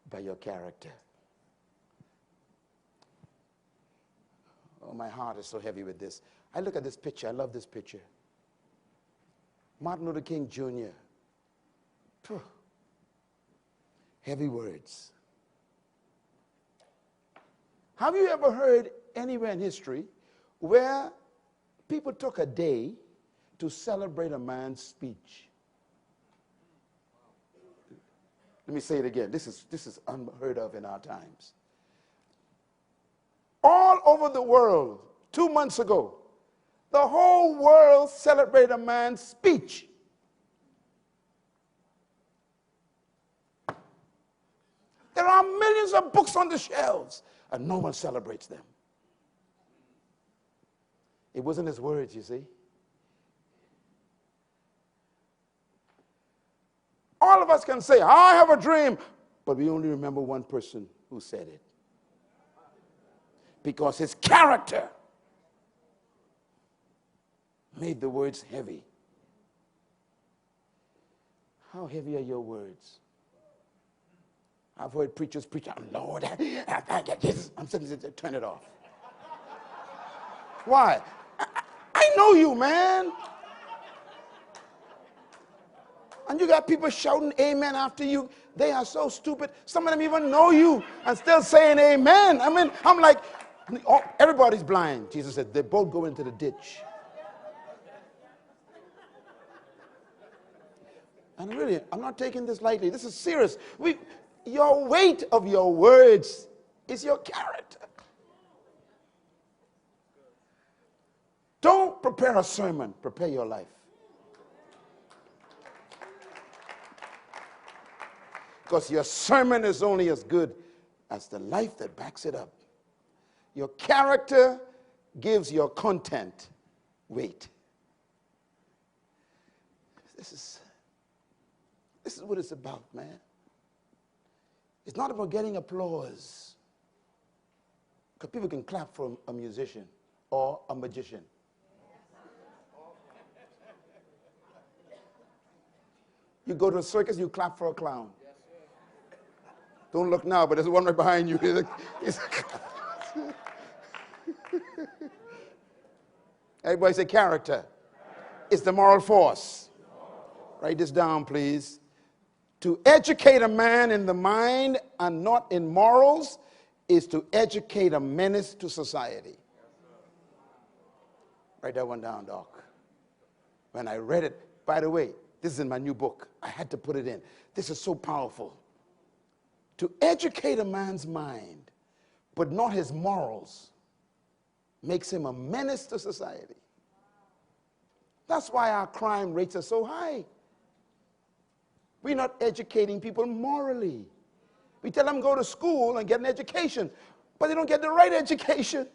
by your character. Oh, my heart is so heavy with this. I look at this picture. I love this picture. Martin Luther King Jr. Phew. Heavy words. Have you ever heard anywhere in history where people took a day to celebrate a man's speech? Let me say it again. This is unheard of in our times. All over the world, 2 months ago, the whole world celebrated a man's speech. There are millions of books on the shelves, and no one celebrates them. It wasn't his words, you see. All of us can say, I have a dream, but we only remember one person who said it. Because his character made the words heavy. How heavy are your words? I've heard preachers preach, oh, Lord, I'm sitting there, turn it off. Why? I know you, man. And you got people shouting amen after you. They are so stupid. Some of them even know you and still saying amen. I mean, I'm like, oh, everybody's blind. Jesus said, they both go into the ditch. And really, I'm not taking this lightly. This is serious. Your weight of your words is your character. Don't prepare a sermon. Prepare your life. Because your sermon is only as good as the life that backs it up. Your character gives your content weight. This is what it's about, man. It's not about getting applause. Because people can clap for a musician or a magician. You go to a circus, you clap for a clown. Don't look now, but there's one right behind you. Everybody say character. It's the moral force. Write this down, please. To educate a man in the mind and not in morals is to educate a menace to society. Write that one down, Doc. When I read it, by the way, this is in my new book. I had to put it in. This is so powerful. To educate a man's mind, but not his morals, makes him a menace to society. That's why our crime rates are so high. We're not educating people morally. We tell them go to school and get an education, but they don't get the right education.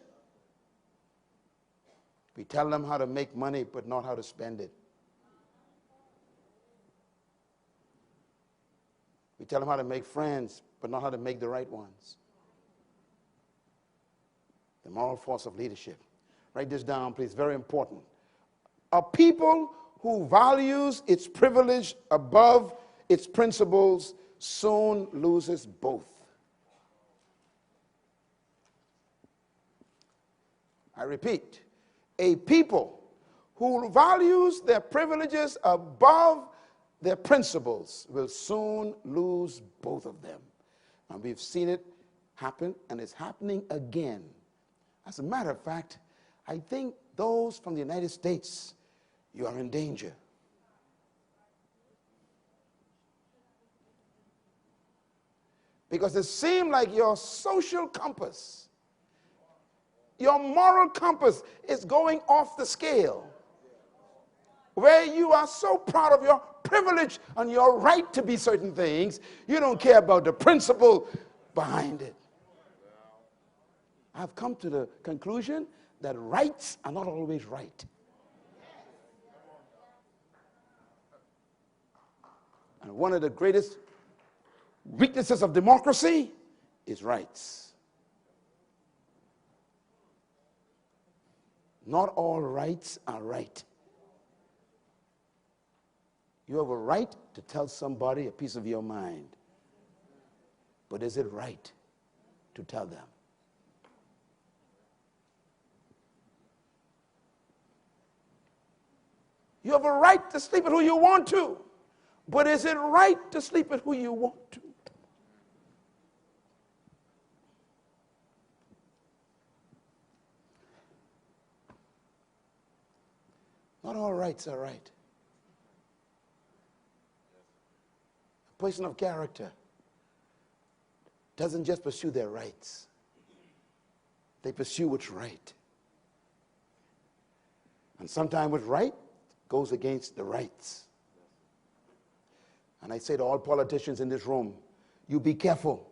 We tell them how to make money, but not how to spend it. We tell them how to make friends, but not how to make the right ones. The moral force of leadership. Write this down, please, very important. A people who values its privilege above its principles soon loses both. I repeat, a people who values their privileges above their principles will soon lose both of them. And we've seen it happen, and it's happening again. As a matter of fact, I think those from the United States, you are in danger. Because it seems like your social compass, your moral compass is going off the scale. Where you are so proud of your privilege and your right to be certain things, you don't care about the principle behind it. I've come to the conclusion that rights are not always right. And one of the greatest weaknesses of democracy is rights. Not all rights are right. You have a right to tell somebody a piece of your mind. But is it right to tell them? You have a right to sleep with who you want to. But is it right to sleep with who you want to? Not all rights are right. A person of character doesn't just pursue their rights. They pursue what's right. And sometimes what's right goes against the rights. And I say to all politicians in this room, you be careful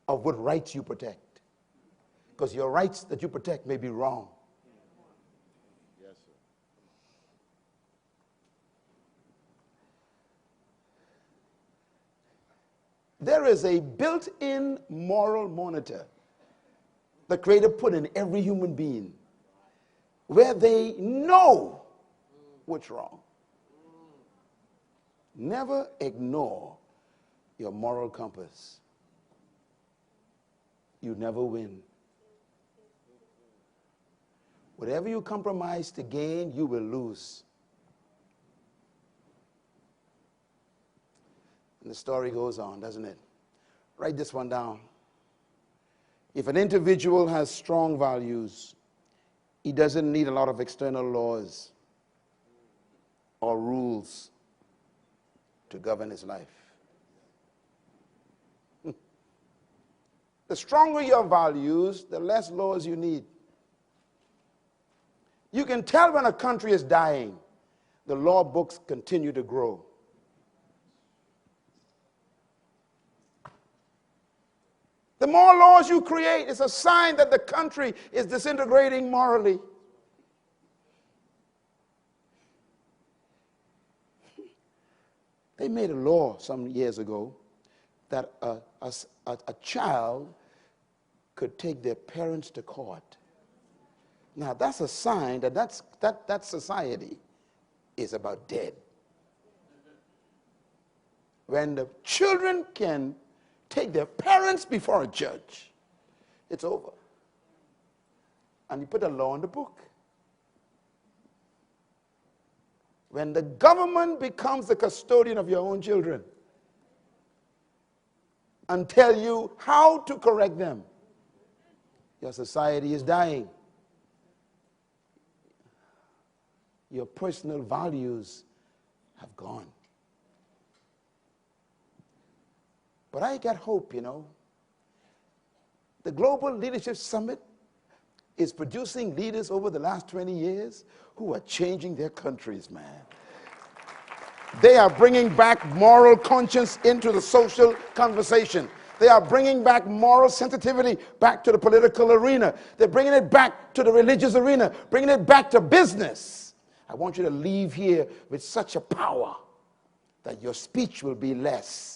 of what rights you protect. Because your rights that you protect may be wrong. Yes, sir. There is a built-in moral monitor the Creator put in every human being where they know what's wrong. Never ignore your moral compass. You never win. Whatever you compromise to gain, you will lose. And the story goes on, doesn't it? Write this one down. If an individual has strong values, he doesn't need a lot of external laws or rules to govern his life. The stronger your values, the less laws you need. You can tell when a country is dying. The law books continue to grow. The more laws you create, it's a sign that the country is disintegrating morally. They made a law some years ago that a child could take their parents to court. Now, that's a sign that that society is about dead. When the children can take their parents before a judge, it's over. And you put a law in the book. When the government becomes the custodian of your own children and tell you how to correct them, your society is dying. Your personal values have gone. But I got hope, you know. The Global Leadership Summit is producing leaders over the last 20 years who are changing their countries, man. They are bringing back moral conscience into the social conversation. They are bringing back moral sensitivity back to the political arena. They're bringing it back to the religious arena, bringing it back to business. I want you to leave here with such a power that your speech will be less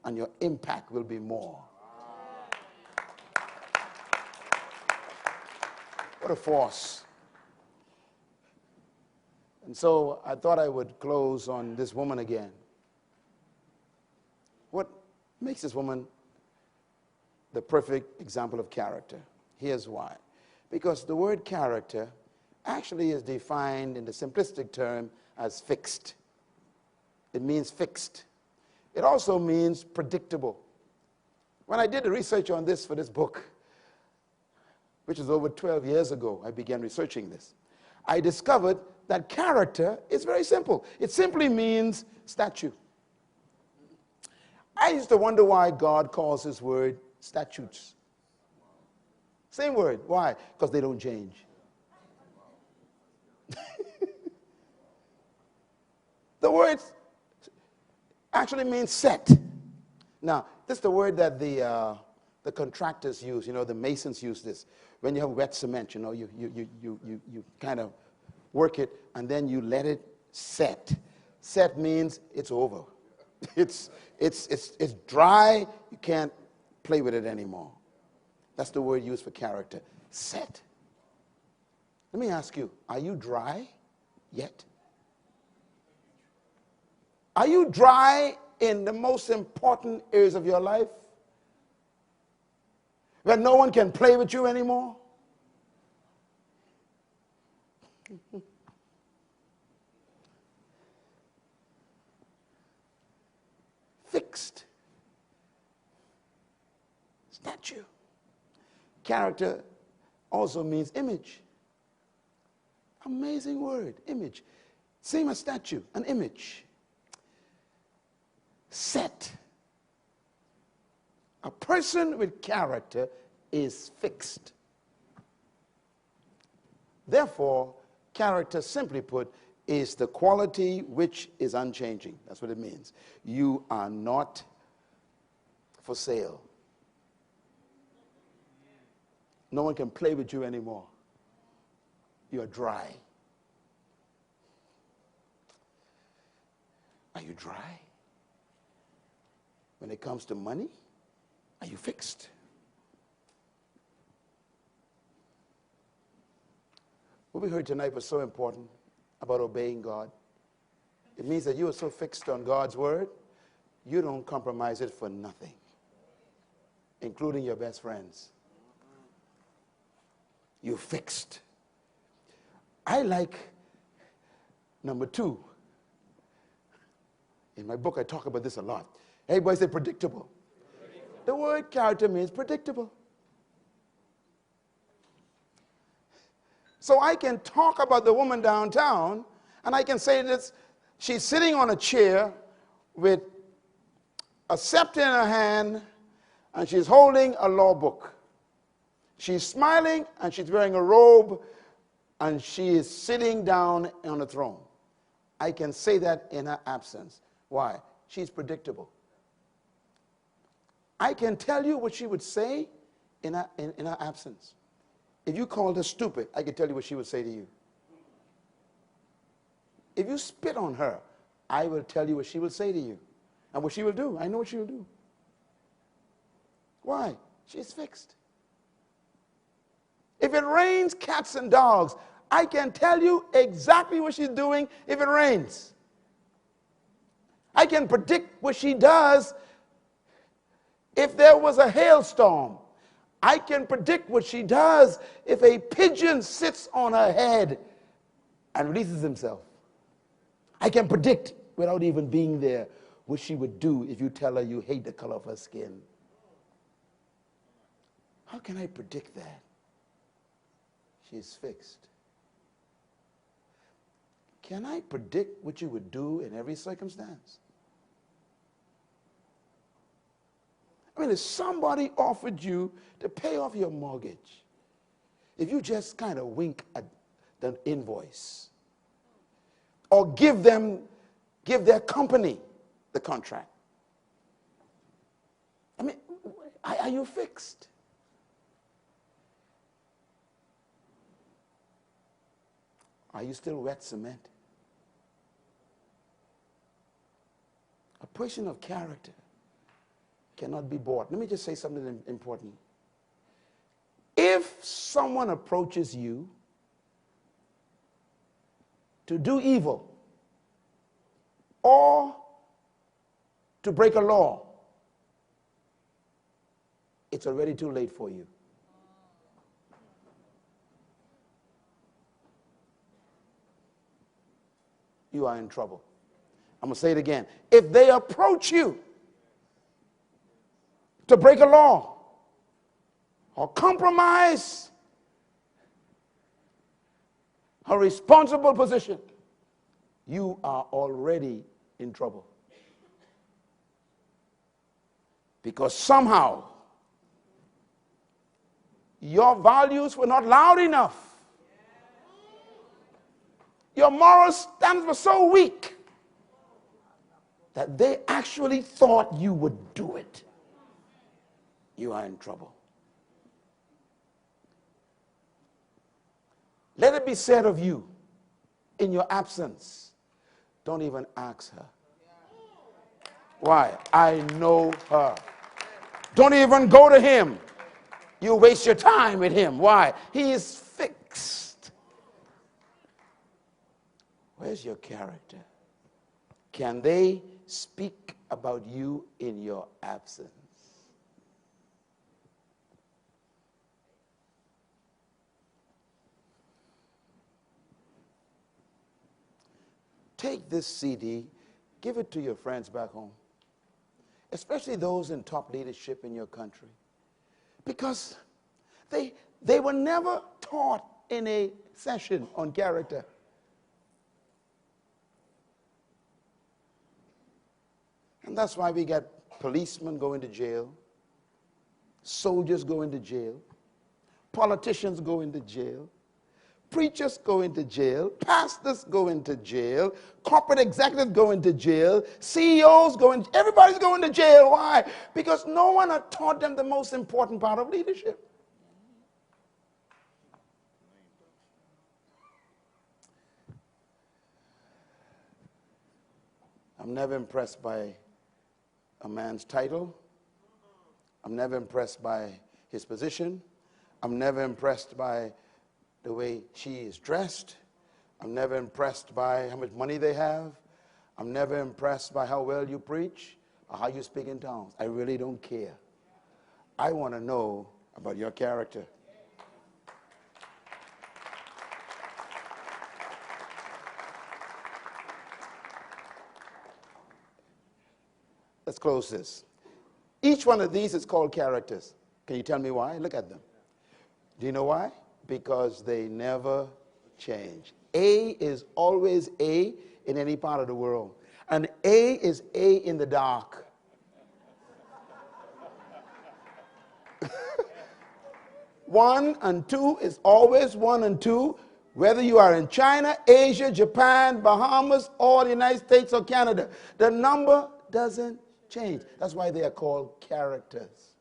and your impact will be more. What a force. And so I thought I would close on this woman again. What makes this woman the perfect example of character? Here's why. Because the word character actually is defined in the simplistic term as fixed. It means fixed. It also means predictable. When I did the research on this for this book, which is over 12 years ago, I began researching this, I discovered that character is very simple. It simply means statute. I used to wonder why God calls his word statutes. Same word. Why? Because they don't change. The word actually means set. Now, this is the word that the contractors use. You know, the masons use this. When you have wet cement, you know, you kind of work it, and then you let it set. Set means it's over. It's dry. You can't play with it anymore. That's the word used for character. Set. Let me ask you, are you dry yet? Are you dry in the most important areas of your life? Where no one can play with you anymore? Fixed. Statue. Character also means image. Amazing word, image. Same as statue, an image. Set. A person with character is fixed. Therefore, character, simply put, is the quality which is unchanging. That's what it means. You are not for sale. No one can play with you anymore. You are dry. Are you dry? When it comes to money, are you fixed? What we heard tonight was so important about obeying God. It means that you are so fixed on God's word, you don't compromise it for nothing, including your best friends. You're fixed. I like number 2. In my book, I talk about this a lot. Everybody say predictable. The word character means predictable. So I can talk about the woman downtown, and I can say this: she's sitting on a chair with a scepter in her hand, and she's holding a law book. She's smiling, and she's wearing a robe, and she is sitting down on a throne. I can say that in her absence. Why? She's predictable. I can tell you what she would say in her absence. If you called her stupid, I can tell you what she would say to you. If you spit on her, I will tell you what she will say to you. And what she will do. I know what she will do. Why? She's fixed. If it rains cats and dogs, I can tell you exactly what she's doing if it rains. I can predict what she does if there was a hailstorm. I can predict what she does if a pigeon sits on her head and releases himself. I can predict, without even being there, what she would do if you tell her you hate the color of her skin. How can I predict that? She's fixed. Can I predict what you would do in every circumstance? I mean, if somebody offered you to pay off your mortgage, if you just kind of wink at the invoice or give their company the contract, I mean, are you fixed? Are you still wet cement? A person of character cannot be bought. Let me just say something important. If someone approaches you to do evil or to break a law, it's already too late for you. You are in trouble. I'm going to say it again. If they approach you to break a law or compromise a responsible position, you are already in trouble. Because somehow your values were not loud enough. Your moral standards were so weak that they actually thought you would do it. You are in trouble. Let it be said of you in your absence, don't even ask her. Why? I know her. Don't even go to him. You waste your time with him. Why? He is fixed. Where's your character? Can they speak about you in your absence? Take this CD, give it to your friends back home, especially those in top leadership in your country, because they were never taught in a session on character. And that's why we got policemen going to jail, soldiers going to jail, politicians go into jail, preachers go into jail, pastors go into jail, corporate executives go into jail, CEOs go into, everybody's going to jail. Why? Because no one had taught them the most important part of leadership. I'm never impressed by a man's title. I'm never impressed by his position. I'm never impressed by the way she is dressed. I'm never impressed by how much money they have. I'm never impressed by how well you preach or how you speak in tongues. I really don't care. I want to know about your character. Let's close this. Each one of these is called characters. Can you tell me why? Look at them. Do you know why? Because they never change. A is always A in any part of the world. And A is A in the dark. One and two is always one and two, whether you are in China, Asia, Japan, Bahamas, or the United States or Canada. The number doesn't change. That's why they are called characters.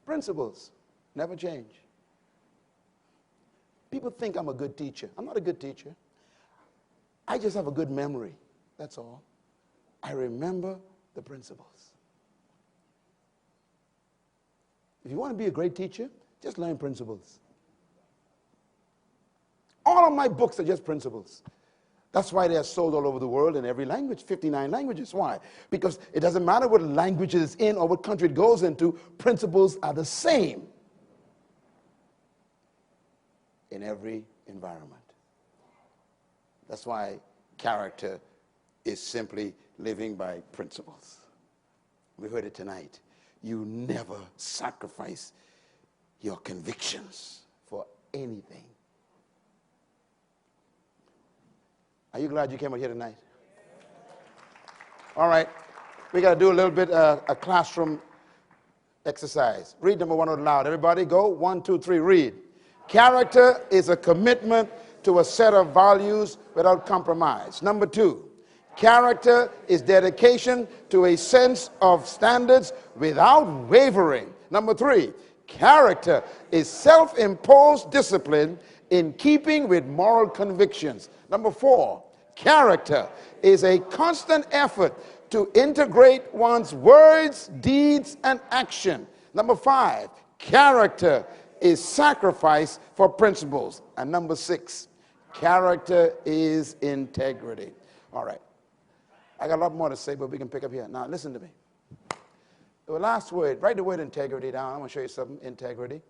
Principles never change. People think I'm a good teacher. I'm not a good teacher. I just have a good memory. That's all. I remember the principles. If you want to be a great teacher, just learn principles. All of my books are just principles. That's why they are sold all over the world in every language, 59 languages. Why? Because it doesn't matter what language it is in or what country it goes into, principles are the same in every environment. That's why character is simply living by principles. We heard it tonight. You never sacrifice your convictions for anything. Are you glad you came out here tonight? All right. We got to do a little bit a classroom exercise. Read number 1 out loud. Everybody go. 1, 2, 3, read. Character is a commitment to a set of values without compromise. Number 2, character is dedication to a sense of standards without wavering. Number 3, character is self-imposed discipline in keeping with moral convictions. Number 4, character is a constant effort to integrate one's words, deeds, and action. Number 5, character is sacrifice for principles. And number 6, character is integrity. All right. I got a lot more to say, but we can pick up here. Now, listen to me. The last word, write the word integrity down. I want to show you something, integrity.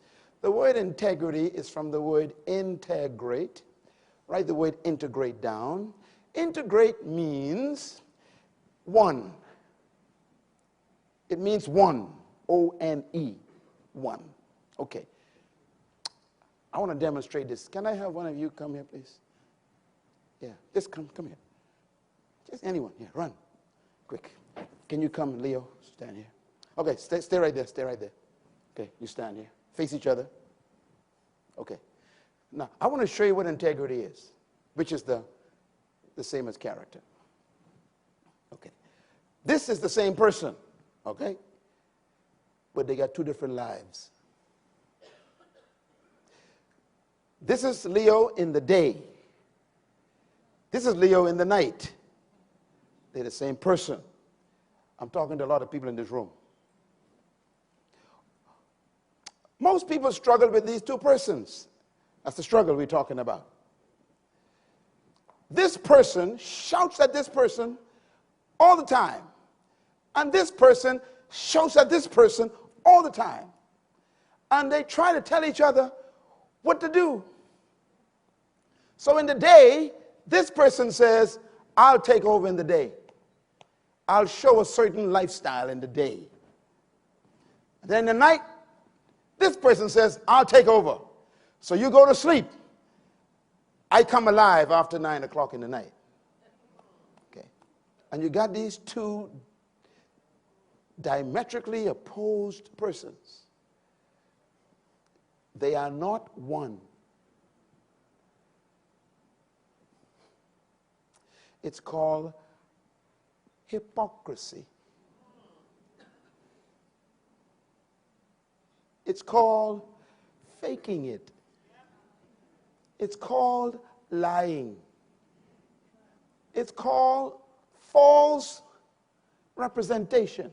The word integrity is from the word integrate. Write the word integrate down. Integrate means one. It means one. O-N-E. One. Okay. I want to demonstrate this. Can I have one of you come here, please? Yeah, just come here. Just anyone. Yeah, run. Quick. Can you come, Leo? Stand here. Okay, stay right there. Stay right there. Okay, you stand here. Face each other. Okay. Now, I want to show you what integrity is, which is the same as character. Okay. This is the same person, okay? But they got 2 different lives. This is Leo in the day. This is Leo in the night. They're the same person. I'm talking to a lot of people in this room. Most people struggle with these 2 persons. That's the struggle we're talking about. This person shouts at this person all the time. And this person shouts at this person all the time. And they try to tell each other what to do. So in the day, this person says, I'll take over in the day. I'll show a certain lifestyle in the day. And then in the night, this person says, I'll take over. So you go to sleep. I come alive after 9 o'clock in the night. Okay. And you got these 2 diametrically opposed persons. They are not one. It's called hypocrisy. It's called faking it. It's called lying. It's called false representation.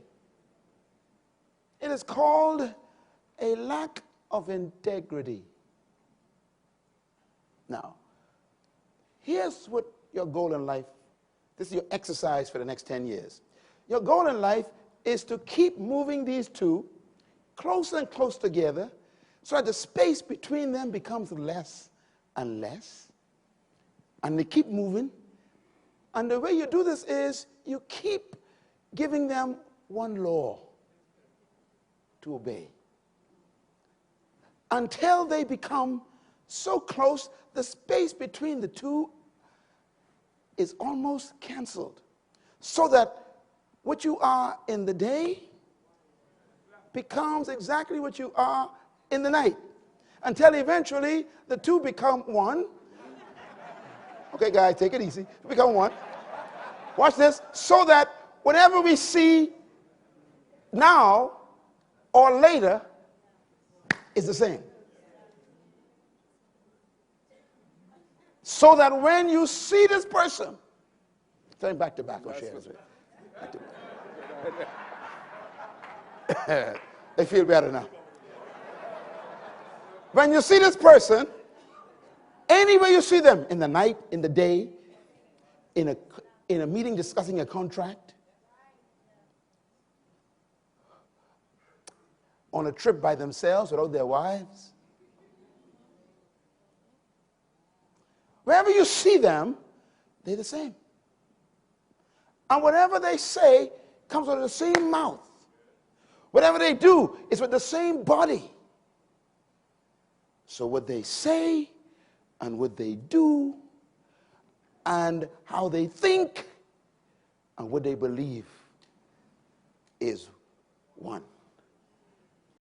It is called a lack of integrity. Now, here's what your goal in life, this is your exercise for the next 10 years. Your goal in life is to keep moving these 2 closer and closer together so that the space between them becomes less and less. And they keep moving. And the way you do this is you keep giving them one law to obey until they become so close the space between the 2 is almost canceled, so that what you are in the day becomes exactly what you are in the night, until eventually the 2 become one. Okay, guys, take it easy. Become one. Watch this. So that whatever we see now or later is the same. So that when you see this person, turn back to back. I'll share this with you. They feel better now. When you see this person, anywhere you see them, in the night, in the day, in a meeting discussing a contract, on a trip by themselves without their wives, wherever you see them, they're the same. And whatever they say comes out of the same mouth. Whatever they do is with the same body. So what they say and what they do and how they think and what they believe is one.